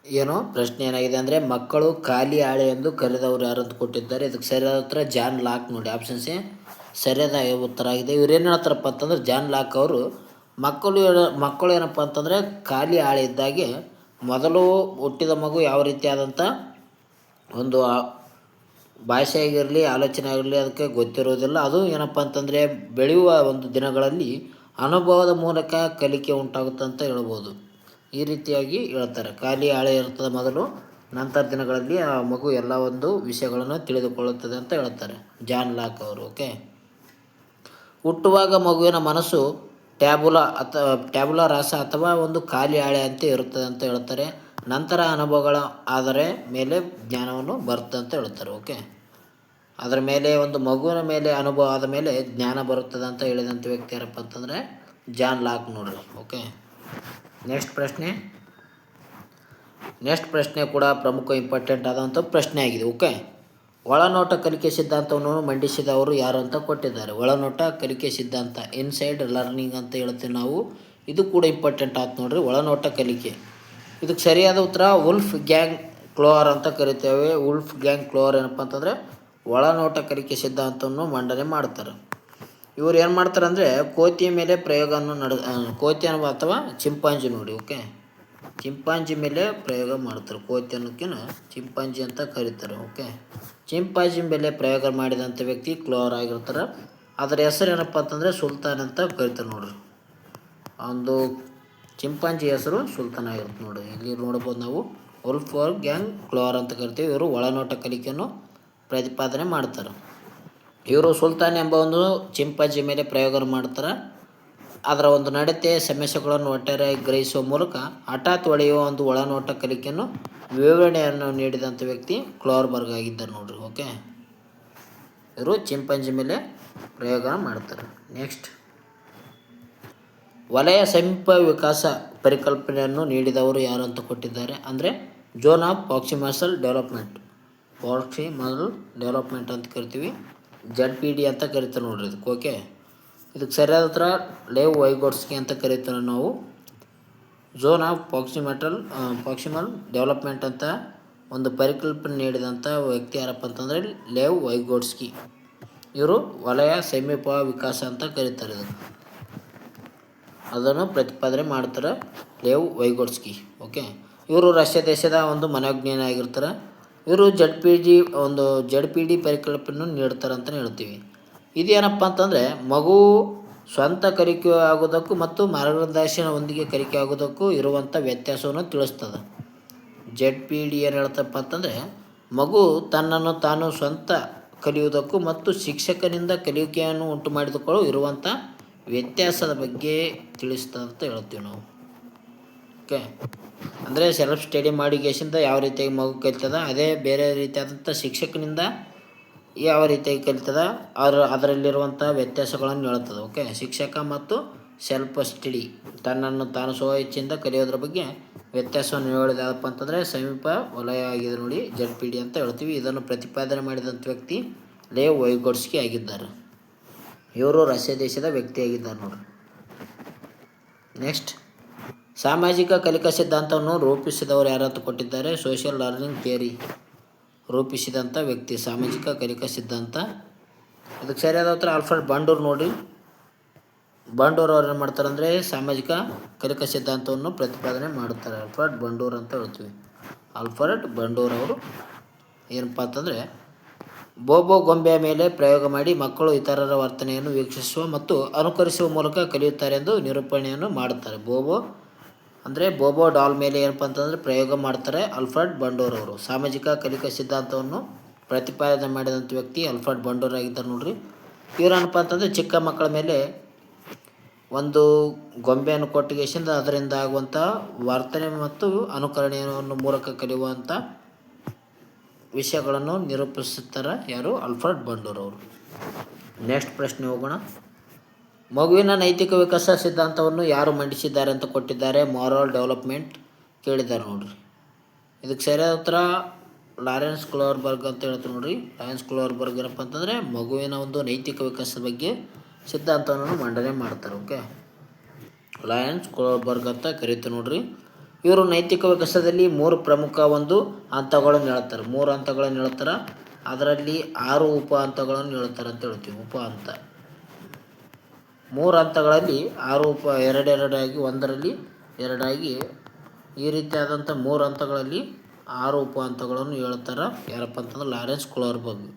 ಏನೋ ಪ್ರಶ್ನೆ ಏನಾಗಿದೆ ಅಂದರೆ ಮಕ್ಕಳು ಖಾಲಿ ಹಾಳೆ ಎಂದು ಕರೆದವರು ಯಾರಂತ ಕೊಟ್ಟಿದ್ದಾರೆ. ಇದಕ್ಕೆ ಸರಿಯಾದ ಉತ್ತರ ಜಾನ್ ಲಾಕ್ ನೋಡಿ. ಆಪ್ಷನ್ಸ್ ಎ ಸರಿಯಾದ ಉತ್ತರ ಆಗಿದೆ. ಇವ್ರು ಏನು ಹೇಳ್ತಾರಪ್ಪ ಅಂತಂದ್ರೆ ಜಾನ್ ಲಾಕ್ ಅವರು ಮಕ್ಕಳು ಏನಪ್ಪ ಅಂತಂದರೆ ಖಾಲಿ ಹಾಳೆ ಇದ್ದಾಗೆ ಮೊದಲು ಹುಟ್ಟಿದ ಮಗು ಯಾವ ರೀತಿಯಾದಂಥ ಒಂದು ಭಾಷೆ ಆಗಿರಲಿ, ಆಲೋಚನೆ ಆಗಿರಲಿ ಅದಕ್ಕೆ ಗೊತ್ತಿರೋದಿಲ್ಲ. ಅದು ಏನಪ್ಪ ಅಂತಂದರೆ ಬೆಳೆಯುವ ಒಂದು ದಿನಗಳಲ್ಲಿ ಅನುಭವದ ಮೂಲಕ ಕಲಿಕೆ ಉಂಟಾಗುತ್ತೆ ಅಂತ ಹೇಳ್ಬೋದು. ಈ ರೀತಿಯಾಗಿ ಹೇಳ್ತಾರೆ. ಖಾಲಿ ಹಾಳೆ ಇರ್ತದೆ ಮೊದಲು, ನಂತರ ದಿನಗಳಲ್ಲಿ ಆ ಮಗು ಎಲ್ಲ ಒಂದು ವಿಷಯಗಳನ್ನು ತಿಳಿದುಕೊಳ್ಳುತ್ತದೆ ಅಂತ ಹೇಳ್ತಾರೆ ಜಾನ್ ಲಾಕ್ ಅವರು. ಓಕೆ, ಹುಟ್ಟುವಾಗ ಮಗುವಿನ ಮನಸ್ಸು ಟ್ಯಾಬುಲಾ ರಾಸ ಅಥವಾ ಒಂದು ಖಾಲಿ ಹಾಳೆ ಅಂತ ಇರುತ್ತದೆ ಅಂತ ಹೇಳ್ತಾರೆ. ನಂತರ ಅನುಭವಗಳ ಆಧಾರ ಮೇಲೆ ಜ್ಞಾನವನ್ನು ಬರುತ್ತೆ ಅಂತ ಹೇಳ್ತಾರೆ. ಓಕೆ, ಅದರ ಮೇಲೆ ಒಂದು ಮಗುವಿನ ಮೇಲೆ ಅನುಭವ ಆದ ಮೇಲೆ ಜ್ಞಾನ ಬರುತ್ತದೆ ಅಂತ ಹೇಳಿದಂಥ ವ್ಯಕ್ತಿ ಯಾರಪ್ಪ ಅಂತಂದರೆ ಜಾನ್ ಲಾಕ್ ನೋಡ್ರಿ. ಓಕೆ, ನೆಕ್ಸ್ಟ್ ಪ್ರಶ್ನೆ ಕೂಡ ಪ್ರಮುಖ ಇಂಪಾರ್ಟೆಂಟ್ ಆದಂಥ ಪ್ರಶ್ನೆ ಆಗಿದೆ. ಓಕೆ, ಒಳನೋಟ ಕಲಿಕೆ ಸಿದ್ಧಾಂತವನ್ನು ಮಂಡಿಸಿದವರು ಯಾರು ಅಂತ ಕೊಟ್ಟಿದ್ದಾರೆ. ಒಳನೋಟ ಕಲಿಕೆ ಸಿದ್ಧಾಂತ, ಇನ್ಸೈಡ್ ಲರ್ನಿಂಗ್ ಅಂತ ಹೇಳ್ತೀವಿ ನಾವು. ಇದು ಕೂಡ ಇಂಪಾರ್ಟೆಂಟ್ ಆಯ್ತು ನೋಡ್ರಿ. ಒಳನೋಟ ಕಲಿಕೆ, ಇದಕ್ಕೆ ಸರಿಯಾದ ಉತ್ತರ ವುಲ್ಫ್ ಗ್ಯಾಂಗ್ ಕ್ಲೋರ್ ಅಂತ ಕರಿತೇವೆ. ವುಲ್ಫ್ ಗ್ಯಾಂಗ್ ಕ್ಲೋರ್ ಏನಪ್ಪ ಅಂತಂದರೆ ಒಳನೋಟ ಕಲಿಕೆ ಸಿದ್ಧಾಂತವನ್ನು ಮಂಡನೆ ಮಾಡ್ತಾರೆ. ಇವರು ಏನು ಮಾಡ್ತಾರೆ ಅಂದರೆ ಕೋತಿಯ ಮೇಲೆ ಪ್ರಯೋಗವನ್ನು ಕೋತಿ ಅಥವಾ ಚಿಂಪಾಂಜಿ ನೋಡಿ. ಓಕೆ, ಚಿಂಪಾಂಜಿ ಮೇಲೆ ಪ್ರಯೋಗ ಮಾಡ್ತಾರೆ. ಕೋತಿ ಅನ್ನೋಕ್ಕಿಂತ ಚಿಂಪಾಂಜಿ ಅಂತ ಕರೀತಾರೆ. ಓಕೆ, ಚಿಂಪಾಂಜಿ ಮೇಲೆ ಪ್ರಯೋಗ ಮಾಡಿದಂಥ ವ್ಯಕ್ತಿ ಕ್ಲೋರ್ ಆಗಿರ್ತಾರೆ. ಅದರ ಹೆಸರು ಏನಪ್ಪ ಅಂತಂದರೆ ಸುಲ್ತಾನ್ ಅಂತ ಕರಿತಾರೆ ನೋಡ್ರಿ. ಒಂದು ಚಿಂಪಾಂಜಿ ಹೆಸರು ಸುಲ್ತಾನ್ ಆಗಿರುತ್ತೆ ನೋಡಿ. ಇಲ್ಲಿ ನೋಡ್ಬೋದು ನಾವು ವುಲ್ಫ್ ಗ್ಯಾಂಗ್ ಕ್ಲೋರ್ ಅಂತ ಕರಿತೀವಿ. ಇವರು ಒಳನೋಟ ಕಲಿಕೆಯನ್ನು ಪ್ರತಿಪಾದನೆ ಮಾಡ್ತಾರೆ. ಇವರು ಸುಲ್ತಾನ್ ಎಂಬ ಒಂದು ಚಿಂಪಾಂಜಿ ಮೇಲೆ ಪ್ರಯೋಗ ಮಾಡ್ತಾರೆ. ಅದರ ಒಂದು ನಡತೆ ಸಮಸ್ಯೆಗಳನ್ನು ಒಟ್ಟಾರೆಯಾಗಿ ಗ್ರಹಿಸುವ ಮೂಲಕ ಹಠಾತ್ ಹೊಳೆಯುವ ಒಂದು ಒಳನೋಟ ಕಲಿಕೆಯನ್ನು ವಿವರಣೆಯನ್ನು ನೀಡಿದಂಥ ವ್ಯಕ್ತಿ ಕ್ಲೋರ್ಬರ್ಗ್ ಆಗಿದ್ದಾರೆ ನೋಡ್ರಿ. ಓಕೆ, ಇವರು ಚಿಂಪಾಂಜಿ ಮೇಲೆ ಪ್ರಯೋಗ ಮಾಡ್ತಾರೆ. ನೆಕ್ಸ್ಟ್, ವಲಯ ಸಮೀಪ ವಿಕಾಸ ಪರಿಕಲ್ಪನೆಯನ್ನು ನೀಡಿದವರು ಯಾರು ಅಂತ ಕೊಟ್ಟಿದ್ದಾರೆ. ಅಂದರೆ ಝೋನ್ ಆಫ್ ಪ್ರಾಕ್ಸಿಮಲ್ ಡೆವಲಪ್ಮೆಂಟ್ ಅಂತ ಕರಿತೀವಿ. ZPD ಅಂತ ಕರಿತಾರೆ ನೋಡ್ರಿ ಇದಕ್ಕೆ. ಓಕೆ, ಇದಕ್ಕೆ ಸರಿಯಾದ ಉತ್ತರ ಲೇವ್ ವೈಗೋಟ್ಸ್ಕಿ ಅಂತ ಕರಿತಾರೆ ನಾವು. ಝೋನ್ ಆಫ್ ಪ್ರಾಕ್ಸಿಮಲ್ ಡೆವಲಪ್ಮೆಂಟ್ ಅಂತ ಒಂದು ಪರಿಕಲ್ಪನೆ ನೀಡಿದಂಥ ವ್ಯಕ್ತಿ ಯಾರಪ್ಪ ಅಂತಂದರೆ ಲೇವ್ ವೈಗೋಟ್ಸ್ಕಿ. ಇವರು ವಲಯ ಸಮೀಪ ವಿಕಾಸ ಅಂತ ಕರೀತಾರೆ. ಅದನ್ನು ಪ್ರತಿಪಾದನೆ ಮಾಡ್ತಾರೆ ಲೇವ್ ವೈಗೋಟ್ಸ್ಕಿ. ಓಕೆ, ಇವರು ರಷ್ಯಾ ದೇಶದ ಒಂದು ಮನೋಜ್ಞಾನಿ ಆಗಿರ್ತಾರೆ. ಇವರು ZPD ಪರಿಕಲ್ಪನೆಯನ್ನು ನೀಡ್ತಾರೆ ಅಂತಲೇ ಹೇಳ್ತೀವಿ. ಇದೇನಪ್ಪ ಅಂತಂದರೆ ಮಗು ಸ್ವಂತ ಕಲಿಕೆ ಆಗೋದಕ್ಕೂ ಮತ್ತು ಮಾರ್ಗದರ್ಶನದೊಂದಿಗೆ ಕಲಿಕೆ ಆಗೋದಕ್ಕೂ ಇರುವಂಥ ವ್ಯತ್ಯಾಸವನ್ನು ತಿಳಿಸ್ತದೆ. ZPD ಏನು ಹೇಳ್ತಪ್ಪ ಅಂತಂದರೆ ಮಗು ತನ್ನನ್ನು ತಾನು ಸ್ವಂತ ಕಲಿಯುವುದಕ್ಕೂ ಮತ್ತು ಶಿಕ್ಷಕನಿಂದ ಕಲಿಕೆಯನ್ನು ಉಂಟು ಮಾಡಿದುಕೊಳ್ಳೋ ಇರುವಂಥ ವ್ಯತ್ಯಾಸದ ಬಗ್ಗೆ ತಿಳಿಸ್ತದೆ ಅಂತ ಹೇಳ್ತೀವಿ ನಾವು. ಓಕೆ, ಅಂದರೆ ಸೆಲ್ಫ್ ಸ್ಟಡಿ ಮಾಡಿಗೇಶಿಂದ ಯಾವ ರೀತಿಯಾಗಿ ಮಗು ಕಲಿತದ, ಅದೇ ಬೇರೆ ರೀತಿಯಾದಂಥ ಶಿಕ್ಷಕನಿಂದ ಯಾವ ರೀತಿಯಾಗಿ ಕಲಿತದ ಅದರಲ್ಲಿರುವಂಥ ವ್ಯತ್ಯಾಸಗಳನ್ನು ಹೇಳ್ತದೆ. ಓಕೆ, ಶಿಕ್ಷಕ ಮತ್ತು ಸೆಲ್ಫ್ ಸ್ಟಡಿ, ತನ್ನನ್ನು ತಾನು ಸ್ವ ಇಚ್ಛೆಯಿಂದ ಕಲಿಯೋದ್ರ ಬಗ್ಗೆ ವ್ಯತ್ಯಾಸವನ್ನು ಹೇಳೋದು ಯಾವುದಪ್ಪ ಅಂತಂದರೆ ಸಮೀಪ ವಲಯ ಆಗಿದೆ ನೋಡಿ, ZPD ಅಂತ ಹೇಳ್ತೀವಿ. ಇದನ್ನು ಪ್ರತಿಪಾದನೆ ಮಾಡಿದಂಥ ವ್ಯಕ್ತಿ ಲೇವ್ ವೈಗೊಟ್ಸ್ಕಿ ಆಗಿದ್ದಾರೆ. ಇವರು ರಷ್ಯಾ ದೇಶದ ವ್ಯಕ್ತಿಯಾಗಿದ್ದಾರೆ ನೋಡ್ರಿ. ನೆಕ್ಸ್ಟ್, ಸಾಮಾಜಿಕ ಕಲಿಕಾ ಸಿದ್ಧಾಂತವನ್ನು ರೂಪಿಸಿದವರು ಯಾರಂತ ಕೊಟ್ಟಿದ್ದಾರೆ. ಸೋಷಿಯಲ್ ಲರ್ನಿಂಗ್ ಥಿಯರಿ ರೂಪಿಸಿದಂಥ ವ್ಯಕ್ತಿ ಸಾಮಾಜಿಕ ಕಲಿಕಾ ಸಿದ್ಧಾಂತ. ಇದಕ್ಕೆ ಸರಿಯಾದ ಉತ್ತರ ಆಲ್ಫ್ರೆಡ್ ಬಂಡೂರ್ ನೋಡಿ. ಬಂಡೂರ್ ಅವ್ರು ಏನು ಮಾಡ್ತಾರೆ ಅಂದರೆ ಸಾಮಾಜಿಕ ಕಲಿಕಾ ಸಿದ್ಧಾಂತವನ್ನು ಪ್ರತಿಪಾದನೆ ಮಾಡುತ್ತಾರೆ. ಆಲ್ಫ್ರೆಡ್ ಬಂಡೂರ್ ಅಂತ ಹೇಳ್ತೀವಿ. ಆಲ್ಫ್ರೆಡ್ ಬಂಡೂರ್ ಅವರು ಏನಪ್ಪ ಅಂತಂದರೆ ಬೋಬೋ ಗೊಂಬೆಯ ಮೇಲೆ ಪ್ರಯೋಗ ಮಾಡಿ ಮಕ್ಕಳು ಇತರರ ವರ್ತನೆಯನ್ನು ವೀಕ್ಷಿಸುವ ಮತ್ತು ಅನುಕರಿಸುವ ಮೂಲಕ ಕಲಿಯುತ್ತಾರೆ ಎಂದು ನಿರೂಪಣೆಯನ್ನು ಮಾಡುತ್ತಾರೆ. ಬೋಬೋ ಡಾಲ್ ಮೇಲೆ ಏನಪ್ಪ ಅಂತಂದರೆ ಪ್ರಯೋಗ ಮಾಡ್ತಾರೆ ಆಲ್ಫ್ರೆಡ್ ಬಂಡೂರ್ ಅವರು. ಸಾಮಾಜಿಕ ಕಲಿಕಾ ಸಿದ್ಧಾಂತವನ್ನು ಪ್ರತಿಪಾದನೆ ಮಾಡಿದಂಥ ವ್ಯಕ್ತಿ ಆಲ್ಫ್ರೆಡ್ ಬಂಡೂರ್ ಆಗಿದ್ದಾರೆ ನೋಡ್ರಿ. ಇವರೇನಪ್ಪ ಅಂತಂದರೆ ಚಿಕ್ಕ ಮಕ್ಕಳ ಮೇಲೆ ಒಂದು ಗೊಂಬೆಯನ್ನು ಕೊಟ್ಟಿಗೆಸಿಂದ ಅದರಿಂದ ಆಗುವಂಥ ವರ್ತನೆ ಮತ್ತು ಅನುಕರಣೆಯನ್ನು ಮೂಲಕ ಕಲಿಯುವಂಥ ವಿಷಯಗಳನ್ನು ನಿರೂಪಿಸುತ್ತಾರೆ ಯಾರು, ಆಲ್ಫ್ರೆಡ್ ಬಂಡೂರ್ ಅವರು. ನೆಕ್ಸ್ಟ್ ಪ್ರಶ್ನೆ ಹೋಗೋಣ. ಮಗುವಿನ ನೈತಿಕ ವಿಕಾಸ ಸಿದ್ಧಾಂತವನ್ನು ಯಾರು ಮಂಡಿಸಿದ್ದಾರೆ ಅಂತ ಕೊಟ್ಟಿದ್ದಾರೆ. ಮಾರಲ್ ಡೆವಲಪ್ಮೆಂಟ್ ಕೇಳಿದ್ದಾರೆ ನೋಡ್ರಿ. ಇದಕ್ಕೆ ಸರಿಯಾದ ಉತ್ತರ ಲಾರೆನ್ಸ್ ಕ್ಲೋರ್ಬರ್ಗ್ ಅಂತ ಹೇಳ್ತೀವಿ ನೋಡ್ರಿ. ಲಾರೆನ್ಸ್ ಕ್ಲೋರ್ಬರ್ಗ್ ಏನಪ್ಪ ಅಂತಂದರೆ ಮಗುವಿನ ಒಂದು ನೈತಿಕ ವಿಕಾಸದ ಬಗ್ಗೆ ಸಿದ್ಧಾಂತವನ್ನು ಮಂಡನೆ ಮಾಡ್ತಾರೆ. ಓಕೆ, ಲಾರೆನ್ಸ್ ಕ್ಲೋರ್ಬರ್ಗ್ ಅಂತ ಕರೀತೀವಿ ನೋಡ್ರಿ. ಇವರು ನೈತಿಕ ವಿಕಾಸದಲ್ಲಿ 3 ಪ್ರಮುಖ ಒಂದು ಹಂತಗಳನ್ನು ಹೇಳ್ತಾರೆ. 3 ಹಂತಗಳನ್ನು ಹೇಳ್ತಾರೆ. ಅದರಲ್ಲಿ 6 ಉಪ ಹಂತಗಳನ್ನು ಹೇಳ್ತಾರೆ ಅಂತ ಹೇಳ್ತೀವಿ. ಉಪ ಹಂತ 3 ಹಂತಗಳಲ್ಲಿ 6 ಎರಡೆರಡಾಗಿ ಒಂದರಲ್ಲಿ ಎರಡಾಗಿ ಈ ರೀತಿಯಾದಂಥ 3 ಹಂತಗಳಲ್ಲಿ 6 ಉಪ ಹಂತಗಳನ್ನು ಹೇಳ್ತಾರೆ ಯಾರಪ್ಪ ಅಂತಂದ್ರೆ ಲಾರೆನ್ಸ್ ಕ್ಲೋರ್ಬರ್ಗ್.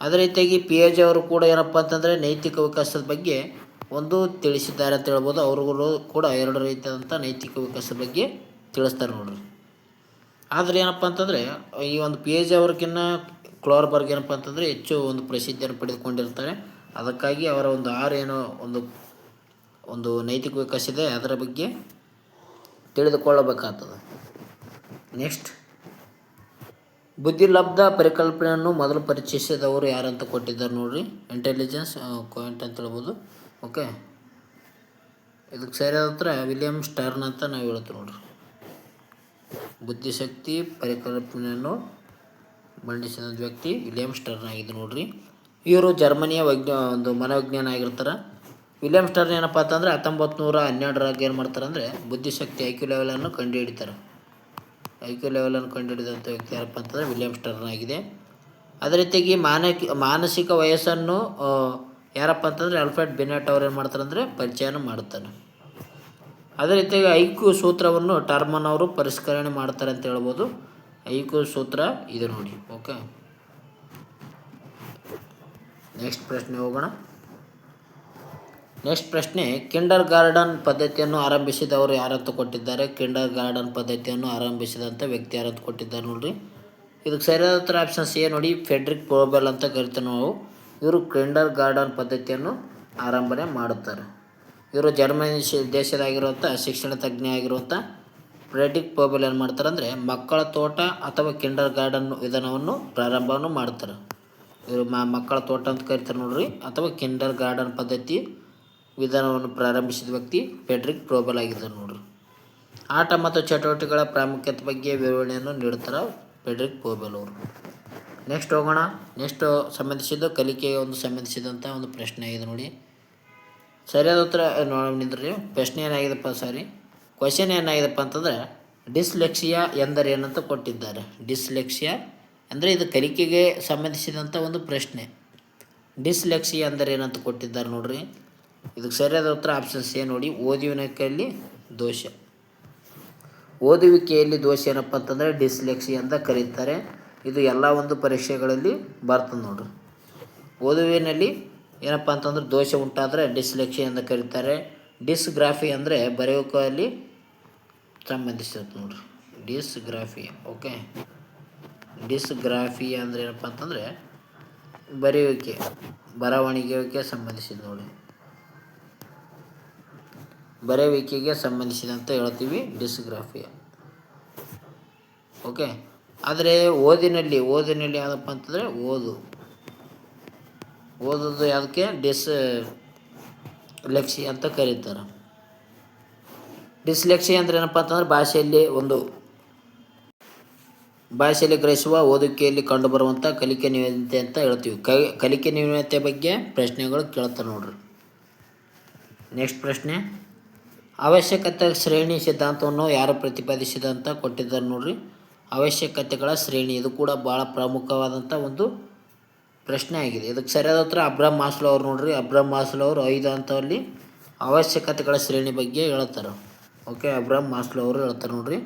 ಅದೇ ರೀತಿಯಾಗಿ ಪಿಯಾಜೆ ಅವರು ಕೂಡ ಏನಪ್ಪ ಅಂತಂದರೆ ನೈತಿಕ ವಿಕಾಸದ ಬಗ್ಗೆ ಒಂದು ತಿಳಿಸಿದ್ದಾರೆ ಅಂತ ಹೇಳ್ಬೋದು. ಅವರುಗಳು ಕೂಡ 2 ರೀತಿಯಾದಂಥ ನೈತಿಕ ವಿಕಾಸದ ಬಗ್ಗೆ ತಿಳಿಸ್ತಾರೆ ನೋಡ್ರಿ. ಆದರೆ ಏನಪ್ಪ ಅಂತಂದರೆ ಈ ಒಂದು ಪಿಯಾಜೆ ಅವ್ರಿಗಿನ್ನ ಕ್ಲೋರ್ಬರ್ಗ್ ಏನಪ್ಪ ಅಂತಂದರೆ ಹೆಚ್ಚು ಒಂದು ಪ್ರಸಿದ್ಧಿಯನ್ನು ಪಡೆದುಕೊಂಡಿರ್ತಾರೆ. ಅದಕ್ಕಾಗಿ ಅವರ ಒಂದು 6 ಏನೋ ಒಂದು ನೈತಿಕ ವಿಕಾಸ ಇದೆ, ಅದರ ಬಗ್ಗೆ ತಿಳಿದುಕೊಳ್ಳಬೇಕಾಗ್ತದೆ. ನೆಕ್ಸ್ಟ್, ಬುದ್ಧಿಲಬ್ಧ ಪರಿಕಲ್ಪನೆಯನ್ನು ಮೊದಲು ಪರಿಚಯಿಸಿದವರು ಯಾರಂತ ಕೊಟ್ಟಿದ್ದಾರೆ ನೋಡ್ರಿ. ಇಂಟೆಲಿಜೆನ್ಸ್ ಕ್ವಾಂಟ್ ಅಂತ ಹೇಳ್ಬೋದು. ಓಕೆ, ಇದಕ್ಕೆ ಸರಿಯಾದ ಉತ್ತರ ವಿಲಿಯಂ ಸ್ಟರ್ನ್ ಅಂತ ನಾವು ಹೇಳ್ತೀವಿ ನೋಡ್ರಿ. ಬುದ್ಧಿಶಕ್ತಿ ಪರಿಕಲ್ಪನೆಯನ್ನು ಮಂಡಿಸಿದ ವ್ಯಕ್ತಿ ವಿಲಿಯಂ ಸ್ಟರ್ನ್ ಆಗಿದೆ ನೋಡ್ರಿ. ಇವರು ಜರ್ಮನಿಯ ಒಂದು ಮನೋವಿಜ್ಞಾನ ಆಗಿರ್ತಾರೆ. ವಿಲಿಯಂ ಸ್ಟರ್ನ್ ಏನಪ್ಪ ಅಂತಂದರೆ 1912 ಏನು ಮಾಡ್ತಾರೆ ಅಂದರೆ ಬುದ್ಧಿಶಕ್ತಿ IQ ಲೆವೆಲನ್ನು ಕಂಡುಹಿಡಿತಾರೆ. IQ ಲೆವೆಲನ್ನು ಕಂಡುಹಿಡಿದಂಥ ವ್ಯಕ್ತಿ ಯಾರಪ್ಪ ಅಂತಂದರೆ ವಿಲಿಯಂ ಸ್ಟರ್ನ್ ಆಗಿದೆ. ಅದೇ ರೀತಿಯಾಗಿ ಮಾನಸಿಕ ವಯಸ್ಸನ್ನು ಯಾರಪ್ಪ ಅಂತಂದರೆ ಆಲ್ಫ್ರೆಡ್ ಬಿನೆಟ್ ಅವ್ರು ಏನು ಮಾಡ್ತಾರೆ ಅಂದರೆ ಪರಿಚಯನ ಮಾಡುತ್ತಾನೆ. ಅದೇ ರೀತಿಯಾಗಿ IQ ಸೂತ್ರವನ್ನು ಟರ್ಮನ್ ಅವರು ಪರಿಷ್ಕರಣೆ ಮಾಡ್ತಾರೆ ಅಂತ ಹೇಳ್ಬೋದು. IQ ಸೂತ್ರ ಇದೆ ನೋಡಿ. ಓಕೆ, ನೆಕ್ಸ್ಟ್ ಪ್ರಶ್ನೆ ಹೋಗೋಣ. ನೆಕ್ಸ್ಟ್ ಪ್ರಶ್ನೆ, ಕಿಂಡರ್ ಗಾರ್ಡನ್ ಪದ್ಧತಿಯನ್ನು ಆರಂಭಿಸಿದವರು ಯಾರಂತ ಕೊಟ್ಟಿದ್ದಾರೆ. ಕಿಂಡರ್ ಗಾರ್ಡನ್ ಪದ್ಧತಿಯನ್ನು ಆರಂಭಿಸಿದಂಥ ವ್ಯಕ್ತಿ ಯಾರಂತ ಕೊಟ್ಟಿದ್ದಾರೆ ನೋಡ್ರಿ. ಇದಕ್ಕೆ ಸರಿಯಾದ ಉತ್ತರ ಆಪ್ಷನ್ ಸಿ ನೋಡಿ, ಫ್ರೆಡ್ರಿಕ್ ಪ್ರೋಬೆಲ್ ಅಂತ ಕರಿತೀವಿ ನಾವು. ಇವರು ಕಿಂಡರ್ ಗಾರ್ಡನ್ ಪದ್ಧತಿಯನ್ನು ಆರಂಭನೆ ಮಾಡುತ್ತಾರೆ. ಇವರು ಜರ್ಮನಿ ದೇಶದಾಗಿರುವಂಥ ಶಿಕ್ಷಣ ತಜ್ಞ ಆಗಿರುವಂಥ ಫ್ರೆಡ್ರಿಕ್ ಪ್ರೋಬೆಲ್ ಏನು ಮಾಡ್ತಾರೆ ಅಂದರೆ ಮಕ್ಕಳ ತೋಟ ಅಥವಾ ಕಿಂಡರ್ ಗಾರ್ಡನ್ ವಿಧಾನವನ್ನು ಪ್ರಾರಂಭವನ್ನು ಮಾಡ್ತಾರೆ. ಇವರು ಮಕ್ಕಳ ತೋಟ ಅಂತ ಕರಿತಾರೆ ನೋಡ್ರಿ, ಅಥವಾ ಕಿಂಡರ್ ಗಾರ್ಡನ್ ಪದ್ಧತಿ ವಿಧಾನವನ್ನು ಪ್ರಾರಂಭಿಸಿದ ವ್ಯಕ್ತಿ ಫ್ರೆಡ್ರಿಕ್ ಪ್ರೋಬೆಲ್ ಆಗಿದ್ದಾರೆ ನೋಡ್ರಿ. ಆಟ ಮತ್ತು ಚಟುವಟಿಕೆಗಳ ಪ್ರಾಮುಖ್ಯತೆ ಬಗ್ಗೆ ವಿವರಣೆಯನ್ನು ನೀಡುತ್ತಾರೆ ಫ್ರೆಡ್ರಿಕ್ ಪ್ರೋಬೆಲ್ ಅವರು. ನೆಕ್ಸ್ಟ್ ಹೋಗೋಣ. ನೆಕ್ಸ್ಟ್ ಸಂಬಂಧಿಸಿದ್ದು ಕಲಿಕೆಗೆ ಒಂದು ಸಂಬಂಧಿಸಿದಂಥ ಒಂದು ಪ್ರಶ್ನೆ ಆಗಿದೆ ನೋಡಿ. ಸರಿಯಾದ ಉತ್ತರ ನಿಂದ್ರಿ. ಪ್ರಶ್ನೆ ಏನಾಗಿದೆಪ್ಪ ಕ್ವಶನ್ ಏನಾಗಿದೆಪ್ಪ ಅಂತಂದರೆ ಡಿಸ್ಲೆಕ್ಸಿಯಾ ಎಂದರೆ ಏನಂತ ಕೊಟ್ಟಿದ್ದಾರೆ. ಡಿಸ್ಲೆಕ್ಸಿಯಾ ಅಂದರೆ ಇದು ಕಲಿಕೆಗೆ ಸಂಬಂಧಿಸಿದಂಥ ಒಂದು ಪ್ರಶ್ನೆ. ಡಿಸ್ಲೆಕ್ಸಿಯಾ ಅಂದರೆ ಏನಂತ ಕೊಟ್ಟಿದ್ದಾರೆ ನೋಡ್ರಿ. ಇದಕ್ಕೆ ಸರಿಯಾದ ಉತ್ತರ ಆಪ್ಷನ್ ಸಿ ನೋಡಿ, ಓದುವಿಕೆಯಲ್ಲಿ ದೋಷ. ಓದುವಿಕೆಯಲ್ಲಿ ದೋಷ ಏನಪ್ಪ ಅಂತಂದರೆ ಡಿಸ್ಲೆಕ್ಸಿಯಾ ಅಂತ ಕರೀತಾರೆ. ಇದು ಎಲ್ಲ ಒಂದು ಪರೀಕ್ಷೆಗಳಲ್ಲಿ ಬರ್ತದೆ ನೋಡ್ರಿ. ಓದುವಿನಲ್ಲಿ ಏನಪ್ಪ ಅಂತಂದ್ರೆ ದೋಷ ಉಂಟಾದರೆ ಡಿಸ್ಲೆಕ್ಸಿಯಾ ಅಂತ ಕರೀತಾರೆ. ಡಿಸ್ಗ್ರಾಫಿ ಅಂದರೆ ಬರೆಯುವಿಕೆಯಲ್ಲಿ ಸಂಬಂಧಿಸಿರುತ್ತೆ ನೋಡ್ರಿ. ಡಿಸ್ಗ್ರಾಫಿಯಾ. ಓಕೆ, ಡಿಸ್ಗ್ರಾಫಿಯಾ ಅಂದರೆ ಏನಪ್ಪ ಅಂತಂದರೆ ಬರೆಯುವಿಕೆ, ಬರವಣಿಗೆಗೆ ಸಂಬಂಧಿಸಿದ ನೋಡಿ. ಬರೆಯುವಿಕೆಗೆ ಸಂಬಂಧಿಸಿದಂತ ಹೇಳ್ತೀವಿ ಡಿಸ್ಗ್ರಾಫಿಯಾ. ಓಕೆ, ಆದರೆ ಓದಿನಲ್ಲಿ ಯಾವುದಪ್ಪ ಅಂತಂದರೆ ಓದೋದು ಯಾವುದಕ್ಕೆ ಲೆಕ್ಸಿ ಅಂತ ಕರೀತಾರೆ. ಡಿಸ್ಲೆಕ್ಸಿ ಅಂದರೆ ಏನಪ್ಪ ಅಂತಂದ್ರೆ ಭಾಷೆಯಲ್ಲಿ ಗ್ರಹಿಸುವ ಓದುವಿಕೆಯಲ್ಲಿ ಕಂಡುಬರುವಂಥ ಕಲಿಕೆ ನ್ಯೂನತೆ ಅಂತ ಹೇಳ್ತೀವಿ. ಕಲಿಕೆ ನ್ಯೂನತೆ ಬಗ್ಗೆ ಪ್ರಶ್ನೆಗಳು ಕೇಳ್ತಾರೆ ನೋಡ್ರಿ. ನೆಕ್ಸ್ಟ್ ಪ್ರಶ್ನೆ, ಅವಶ್ಯಕತೆ ಶ್ರೇಣಿ ಸಿದ್ಧಾಂತವನ್ನು ಯಾರು ಪ್ರತಿಪಾದಿಸಿದಂತ ಕೊಟ್ಟಿದ್ದಾರೆ ನೋಡ್ರಿ. ಅವಶ್ಯಕತೆಗಳ ಶ್ರೇಣಿ, ಇದು ಕೂಡ ಭಾಳ ಪ್ರಮುಖವಾದಂಥ ಒಂದು ಪ್ರಶ್ನೆ ಆಗಿದೆ. ಇದಕ್ಕೆ ಸರಿಯಾದ ಉತ್ತರ ಅಬ್ರಹಾಂ ಮಾಸ್ಲೋ ಅವ್ರು ನೋಡ್ರಿ. ಅಬ್ರಹಾಂ ಮಾಸ್ಲೋ ಅವರು 5 ಹಂತದಲ್ಲಿ ಅವಶ್ಯಕತೆಗಳ ಶ್ರೇಣಿ ಬಗ್ಗೆ ಹೇಳ್ತಾರೆ. ಓಕೆ, ಅಬ್ರಹಾಂ ಮಾಸ್ಲೋ ಅವರು ಹೇಳ್ತಾರೆ ನೋಡ್ರಿ.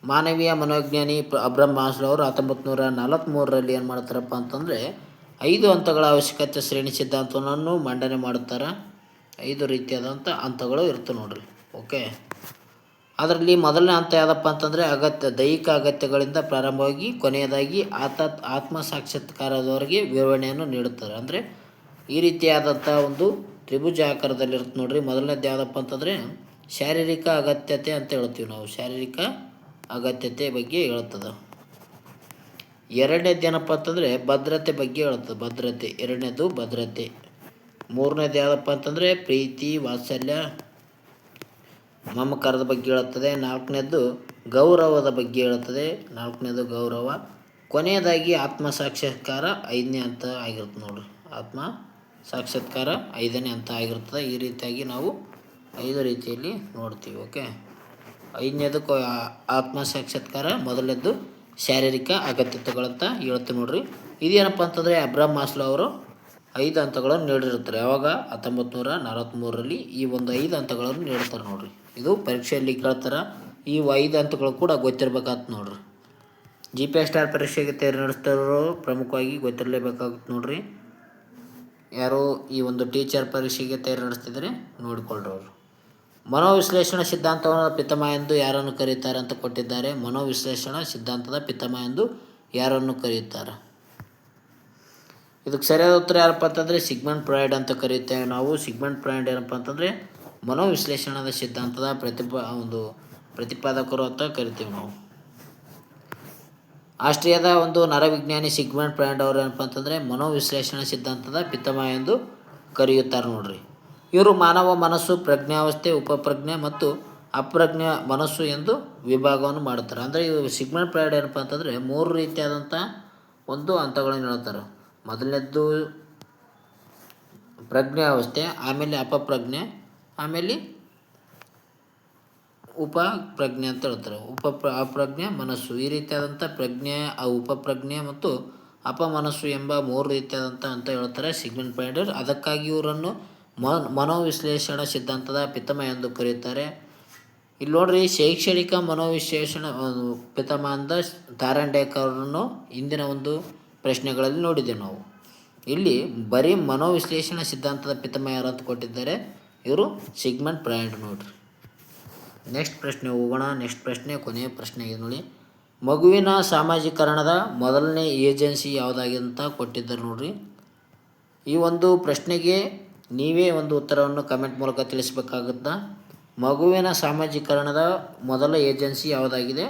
ಮಾನವೀಯ ಮನೋವಿಜ್ಞಾನಿ ಅಬ್ರಹಾಂ ಮಾಸ್ಲೋ ಅವರು 1943ರಲ್ಲಿ ಏನು ಮಾಡ್ತಾರಪ್ಪ ಅಂತಂದರೆ 5 ಹಂತಗಳ ಅವಶ್ಯಕತೆ ಶ್ರೇಣಿ ಸಿದ್ಧಾಂತವನ್ನು ಮಂಡನೆ ಮಾಡುತ್ತಾರೆ. 5 ರೀತಿಯಾದಂಥ ಹಂತಗಳು ಇರ್ತವೆ ನೋಡ್ರಿ. ಓಕೆ, ಅದರಲ್ಲಿ ಮೊದಲನೇ ಹಂತ ಯಾವುದಪ್ಪ ಅಂತಂದರೆ ದೈಹಿಕ ಅಗತ್ಯಗಳಿಂದ ಪ್ರಾರಂಭವಾಗಿ ಕೊನೆಯದಾಗಿ ಆತ್ಮ ಸಾಕ್ಷಾತ್ಕಾರದವರೆಗೆ ವಿವರಣೆಯನ್ನು ನೀಡುತ್ತಾರೆ. ಅಂದರೆ ಈ ರೀತಿಯಾದಂಥ ಒಂದು ತ್ರಿಭುಜ ಆಕಾರದಲ್ಲಿರುತ್ತೆ ನೋಡ್ರಿ. ಮೊದಲನೇದು ಯಾವುದಪ್ಪ ಅಂತಂದರೆ ಶಾರೀರಿಕ ಅಗತ್ಯತೆ ಅಂತ ಹೇಳ್ತೀವಿ ನಾವು. ಶಾರೀರಿಕ ಅಗತ್ಯತೆ ಬಗ್ಗೆ ಹೇಳ್ತದೆ. ಎರಡನೇದು ಏನಪ್ಪ ಅಂತಂದರೆ ಭದ್ರತೆ ಬಗ್ಗೆ ಹೇಳ್ತದೆ. ಭದ್ರತೆ ಎರಡನೇದು ಭದ್ರತೆ. ಮೂರನೇದು ಯಾವುದಪ್ಪ ಅಂತಂದರೆ ಪ್ರೀತಿ, ವಾತ್ಸಲ್ಯ, ಮಮಕಾರದ ಬಗ್ಗೆ ಹೇಳುತ್ತದೆ. ನಾಲ್ಕನೇದು ಗೌರವದ ಬಗ್ಗೆ ಹೇಳುತ್ತದೆ. ನಾಲ್ಕನೇದು ಗೌರವ. ಕೊನೆಯದಾಗಿ ಆತ್ಮ ಸಾಕ್ಷಾತ್ಕಾರ 5ನೇ ಹಂತ ಆಗಿರುತ್ತೆ ನೋಡ್ರಿ. ಆತ್ಮ ಸಾಕ್ಷಾತ್ಕಾರ 5ನೇ ಹಂತ ಆಗಿರ್ತದೆ. ಈ ರೀತಿಯಾಗಿ ನಾವು 5 ರೀತಿಯಲ್ಲಿ ನೋಡ್ತೀವಿ. ಓಕೆ, 5ನೇದು ಆತ್ಮ ಸಾಕ್ಷಾತ್ಕಾರ, ಮೊದಲನೇದು ಶಾರೀರಿಕ ಅಗತ್ಯತೆಗಳಂತ ಹೇಳ್ತೀವಿ ನೋಡ್ರಿ. ಇದೇನಪ್ಪ ಅಂತಂದರೆ ಅಬ್ರಹಾಂ ಮಾಸ್ಲೋ ಅವರು 5 ಹಂತಗಳನ್ನು ನೀಡಿರ್ತಾರೆ. ಯಾವಾಗ 1943ರಲ್ಲಿ ಈ ಒಂದು 5 ಹಂತಗಳನ್ನು ನೀಡ್ತಾರೆ ನೋಡ್ರಿ. ಇದು ಪರೀಕ್ಷೆಯಲ್ಲಿ ಕೇಳ್ತಾರೆ. ಈ 5 ಹಂತಗಳು ಕೂಡ ಗೊತ್ತಿರ್ಬೇಕಾಗತ್ತೆ ನೋಡ್ರಿ. GPS ಸ್ಟಾರ್ ಪರೀಕ್ಷೆಗೆ ತಯಾರಿ ನಡೆಸ್ತಾರೋ ಪ್ರಮುಖವಾಗಿ ಗೊತ್ತಿರಲೇಬೇಕಾಗುತ್ತೆ ನೋಡ್ರಿ. ಯಾರು ಈ ಒಂದು ಟೀಚರ್ ಪರೀಕ್ಷೆಗೆ ತಯಾರಿ ನಡೆಸ್ತಿದ್ರೆ ನೋಡಿಕೊಳ್ಳ್ರಿ ಅವರು. ಮನೋವಿಶ್ಲೇಷಣಾ ಸಿದ್ಧಾಂತವನ್ನು ಪಿತಾಮಹ ಎಂದು ಯಾರನ್ನು ಕರೀತಾರೆ ಅಂತ ಕೊಟ್ಟಿದ್ದಾರೆ. ಮನೋವಿಶ್ಲೇಷಣಾ ಸಿದ್ಧಾಂತದ ಪಿತಾಮಹ ಎಂದು ಯಾರನ್ನು ಕರೆಯುತ್ತಾರೆ? ಇದಕ್ಕೆ ಸರಿಯಾದ ಉತ್ತರ ಯಾರಪ್ಪ ಅಂತಂದರೆ ಸಿಗ್ಮಂಡ್ ಫ್ರಾಯ್ಡ್ ಅಂತ ಕರೀತೇವೆ ನಾವು. ಸಿಗ್ಮಂಡ್ ಫ್ರಾಯ್ಡ್ ಏನಪ್ಪ ಅಂತಂದರೆ ಮನೋವಿಶ್ಲೇಷಣದ ಸಿದ್ಧಾಂತದ ಪ್ರತಿಪಾದಕರು ಅಂತ ಕರಿತೀವಿ ನಾವು. ಆಸ್ಟ್ರಿಯಾದ ಒಂದು ನರವಿಜ್ಞಾನಿ ಸಿಗ್ಮಂಡ್ ಫ್ರಾಯ್ಡ್ ಅವರು ಏನಪ್ಪ ಅಂತಂದರೆ ಮನೋವಿಶ್ಲೇಷಣಾ ಸಿದ್ಧಾಂತದ ಪಿತಾಮಹ ಎಂದು ಕರೆಯುತ್ತಾರೆ ನೋಡ್ರಿ. ಇವರು ಮಾನವ ಮನಸ್ಸು ಪ್ರಜ್ಞಾವಸ್ಥೆ, ಉಪಪ್ರಜ್ಞೆ ಮತ್ತು ಅಪ್ರಜ್ಞೆ ಮನಸ್ಸು ಎಂದು ವಿಭಾಗವನ್ನು ಮಾಡುತ್ತಾರೆ. ಅಂದರೆ ಇವರು ಸಿಗ್ಮಂಡ್ ಫ್ರಾಯ್ಡ್ ಏನಪ್ಪ ಅಂತಂದರೆ 3 ರೀತಿಯಾದಂಥ ಒಂದು ಹಂತಗಳನ್ನು ಹೇಳ್ತಾರೆ. ಮೊದಲನೇದ್ದು ಪ್ರಜ್ಞಾವಸ್ಥೆ, ಆಮೇಲೆ ಅಪಪ್ರಜ್ಞೆ, ಆಮೇಲೆ ಉಪಪ್ರಜ್ಞೆ ಅಂತ ಹೇಳ್ತಾರೆ. ಅಪ್ರಜ್ಞೆ ಮನಸ್ಸು. ಈ ರೀತಿಯಾದಂಥ ಪ್ರಜ್ಞೆ, ಉಪಪ್ರಜ್ಞೆ ಮತ್ತು ಅಪಮನಸ್ಸು ಎಂಬ 3 ರೀತಿಯಾದಂಥ ಅಂತ ಹೇಳ್ತಾರೆ ಸಿಗ್ಮಂಡ್ ಫ್ರಾಯ್ಡ್. ಅದಕ್ಕಾಗಿ ಇವರನ್ನು ಮನೋವಿಶ್ಲೇಷಣಾ ಸಿದ್ಧಾಂತದ ಪಿತಾಮಹ ಎಂದು ಕರೆಯುತ್ತಾರೆ. ಇಲ್ಲಿ ನೋಡ್ರಿ, ಶೈಕ್ಷಣಿಕ ಮನೋವಿಶ್ಲೇಷಣಾ ಪಿತಾಮಹ ಅಂದ ತಾರಾಂಡೇಕರ್ ಅವರನ್ನು ಹಿಂದಿನ ಒಂದು ಪ್ರಶ್ನೆಗಳಲ್ಲಿ ನೋಡಿದ್ದೇವೆ ನಾವು. ಇಲ್ಲಿ ಬರೀ ಮನೋವಿಶ್ಲೇಷಣಾ ಸಿದ್ಧಾಂತದ ಪಿತಾಮಹ ಯಾರು ಅಂತ ಕೊಟ್ಟಿದ್ದಾರೆ. ಇವರು ಸಿಗ್ಮಂಡ್ ಫ್ರಾಯ್ಡ್ ನೋಡ್ರಿ. ನೆಕ್ಸ್ಟ್ ಪ್ರಶ್ನೆ ಹೋಗೋಣ. ನೆಕ್ಸ್ಟ್ ಪ್ರಶ್ನೆ ಕೊನೆಯ ಪ್ರಶ್ನೆ ಆಗಿದೆ ನೋಡಿ. ಮಗುವಿನ ಸಾಮಾಜೀಕರಣದ ಮೊದಲನೇ ಏಜೆನ್ಸಿ ಯಾವುದಾಗಿದೆ ಅಂತ ಕೊಟ್ಟಿದ್ದಾರೆ ನೋಡ್ರಿ. ಈ ಒಂದು ಪ್ರಶ್ನೆಗೆ ನೀವೇ ಒಂದು ಉತ್ತರವನ್ನು ಕಮೆಂಟ್ ಮೂಲಕ ತಿಳಿಸಬೇಕಾಗುತ್ತಾ. ಮಗುವಿನ ಸಾಮಾಜೀಕರಣದ ಮೊದಲ ಏಜೆನ್ಸಿ ಯಾವುದಾಗಿದೆ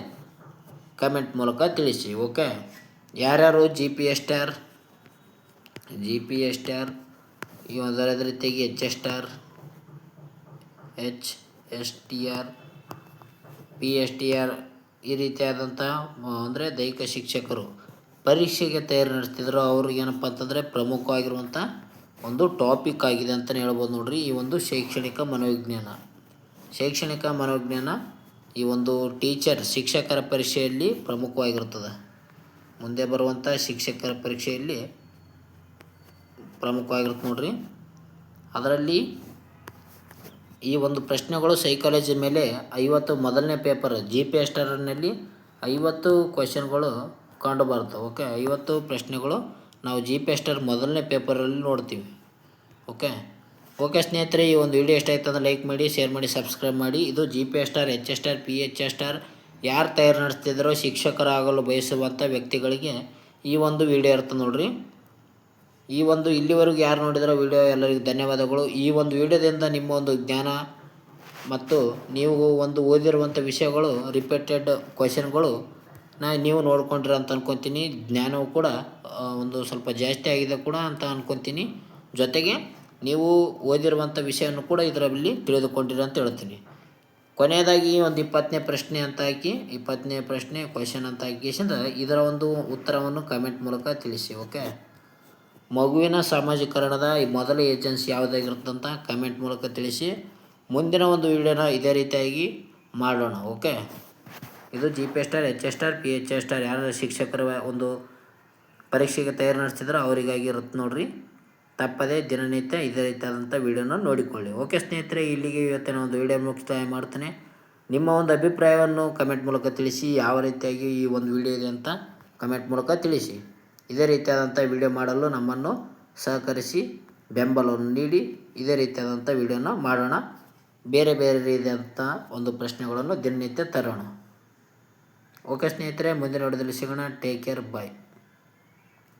ಕಮೆಂಟ್ ಮೂಲಕ ತಿಳಿಸಿ. ಓಕೆ, ಯಾರ್ಯಾರು GPS ಸ್ಟಾರ್, ಈ ಅದರ ರೀತಿಯಾಗಿ HSSR, HSTR, PSTR ಈ ರೀತಿಯಾದಂಥ ಅಂದರೆ ದೈಹಿಕ ಶಿಕ್ಷಕರು ಪರೀಕ್ಷೆಗೆ ತಯಾರಿ ನಡೆಸ್ತಿದ್ರು. ಅವ್ರಿಗೆ ಏನಪ್ಪ ಅಂತಂದರೆ ಪ್ರಮುಖವಾಗಿರುವಂಥ ಒಂದು ಟಾಪಿಕ್ ಆಗಿದೆ ಅಂತಲೇ ಹೇಳ್ಬೋದು ನೋಡ್ರಿ. ಈ ಒಂದು ಶೈಕ್ಷಣಿಕ ಮನೋವಿಜ್ಞಾನ ಈ ಒಂದು ಶಿಕ್ಷಕರ ಪರೀಕ್ಷೆಯಲ್ಲಿ ಪ್ರಮುಖವಾಗಿರ್ತದೆ. ಮುಂದೆ ಬರುವಂಥ ಶಿಕ್ಷಕರ ಪರೀಕ್ಷೆಯಲ್ಲಿ ಪ್ರಮುಖವಾಗಿರುತ್ತೆ ನೋಡ್ರಿ. ಅದರಲ್ಲಿ ಈ ಒಂದು ಪ್ರಶ್ನೆಗಳು ಸೈಕಾಲಜಿ ಮೇಲೆ 50 ಮೊದಲನೇ ಪೇಪರ್ GPS ಸ್ಟಾರ್ನಲ್ಲಿ 50 ಕ್ವೆಶನ್ಗಳು ಕಂಡು ಬರ್ತವೆ. ಓಕೆ, 50 ಪ್ರಶ್ನೆಗಳು ನಾವು GPS ಸ್ಟಾರ್ ಮೊದಲನೇ ಪೇಪರಲ್ಲಿ ನೋಡ್ತೀವಿ. ಓಕೆ ಸ್ನೇಹಿತರೆ, ಈ ಒಂದು ವಿಡಿಯೋ ಇಷ್ಟ ಆಯ್ತು ಅಂದರೆ ಲೈಕ್ ಮಾಡಿ, ಶೇರ್ ಮಾಡಿ, ಸಬ್ಸ್ಕ್ರೈಬ್ ಮಾಡಿ. ಇದು GPS star, HS star, PH star ಯಾರು ತಯಾರು ನಡೆಸ್ತಿದ್ದಾರೋ ಶಿಕ್ಷಕರಾಗಲು ಬಯಸುವಂಥ ವ್ಯಕ್ತಿಗಳಿಗೆ ಈ ಒಂದು ವಿಡಿಯೋ ಇರ್ತದೆ ನೋಡ್ರಿ. ಈ ಒಂದು ಇಲ್ಲಿವರೆಗೂ ಯಾರು ನೋಡಿದಾರೋ ವಿಡಿಯೋ ಎಲ್ಲರಿಗೂ ಧನ್ಯವಾದಗಳು. ಈ ಒಂದು ವಿಡಿಯೋದಿಂದ ನಿಮ್ಮ ಒಂದು ಜ್ಞಾನ ಮತ್ತು ನೀವು ಒಂದು ಓದಿರುವಂಥ ವಿಷಯಗಳು ರಿಪೀಟೆಡ್ ಕ್ವೆಶನ್ಗಳು ನೀವು ನೋಡ್ಕೊಂಡ್ರಿ ಅಂತ ಅನ್ಕೊತೀನಿ. ಜ್ಞಾನವು ಕೂಡ ಒಂದು ಸ್ವಲ್ಪ ಜಾಸ್ತಿ ಆಗಿದೆ ಕೂಡ ಅಂತ ಅನ್ಕೊತೀನಿ. ಜೊತೆಗೆ ನೀವು ಓದಿರುವಂಥ ವಿಷಯವನ್ನು ಕೂಡ ಇದರಲ್ಲಿ ತಿಳಿದುಕೊಂಡಿರಿ ಅಂತ ಹೇಳ್ತೀನಿ. ಕೊನೆಯದಾಗಿ ಒಂದು 20ನೇ ಪ್ರಶ್ನೆ ಅಂತ ಹಾಕಿ 20ನೇ ಪ್ರಶ್ನೆ ಕ್ವಶನ್ ಅಂತ ಹಾಕಿಸಿಂದ ಇದರ ಒಂದು ಉತ್ತರವನ್ನು ಕಮೆಂಟ್ ಮೂಲಕ ತಿಳಿಸಿ. ಓಕೆ, ಮಗುವಿನ ಸಾಮಾಜೀಕರಣದ ಈ ಮೊದಲ ಏಜೆನ್ಸಿ ಯಾವುದಾಗಿರುತ್ತಂತ ಕಮೆಂಟ್ ಮೂಲಕ ತಿಳಿಸಿ. ಮುಂದಿನ ಒಂದು ವಿಡಿಯೋನ ಇದೇ ರೀತಿಯಾಗಿ ಮಾಡೋಣ. ಓಕೆ, ಇದು GP star, HS star, PH star ಯಾರು ಶಿಕ್ಷಕರ ಒಂದು ಪರೀಕ್ಷೆಗೆ ತಯಾರು ನಡೆಸ್ತಿದ್ರೆ ಅವರಿಗಾಗಿ ಇರುತ್ತೆ ನೋಡಿರಿ. ತಪ್ಪದೇ ದಿನನಿತ್ಯ ಇದೇ ರೀತಿಯಾದಂಥ ವೀಡಿಯೋನ ನೋಡಿಕೊಳ್ಳಿ. ಓಕೆ ಸ್ನೇಹಿತರೆ, ಇಲ್ಲಿಗೆ ಇವತ್ತಿನ ಒಂದು ವಿಡಿಯೋ ಮುಕ್ತಾಯ ಮಾಡ್ತೇನೆ. ನಿಮ್ಮ ಒಂದು ಅಭಿಪ್ರಾಯವನ್ನು ಕಮೆಂಟ್ ಮೂಲಕ ತಿಳಿಸಿ. ಯಾವ ರೀತಿಯಾಗಿ ಈ ಒಂದು ವಿಡಿಯೋ ಇದೆ ಅಂತ ಕಮೆಂಟ್ ಮೂಲಕ ತಿಳಿಸಿ. ಇದೇ ರೀತಿಯಾದಂಥ ವಿಡಿಯೋ ಮಾಡಲು ನಮ್ಮನ್ನು ಸಹಕರಿಸಿ ಬೆಂಬಲವನ್ನು ನೀಡಿ ಇದೇ ರೀತಿಯಾದಂಥ ವಿಡಿಯೋನ ಮಾಡೋಣ. ಬೇರೆ ಬೇರೆ ರೀತಿಯಾದಂಥ ಒಂದು ಪ್ರಶ್ನೆಗಳನ್ನು ದಿನನಿತ್ಯ ತರೋಣ. ಓಕೆ ಸ್ನೇಹಿತರೆ, ಮುಂದಿನ ವಿಡಿಯೋದಲ್ಲಿ ಸಿಗೋಣ. ಟೇಕ್ ಕೇರ್, ಬಾಯ್.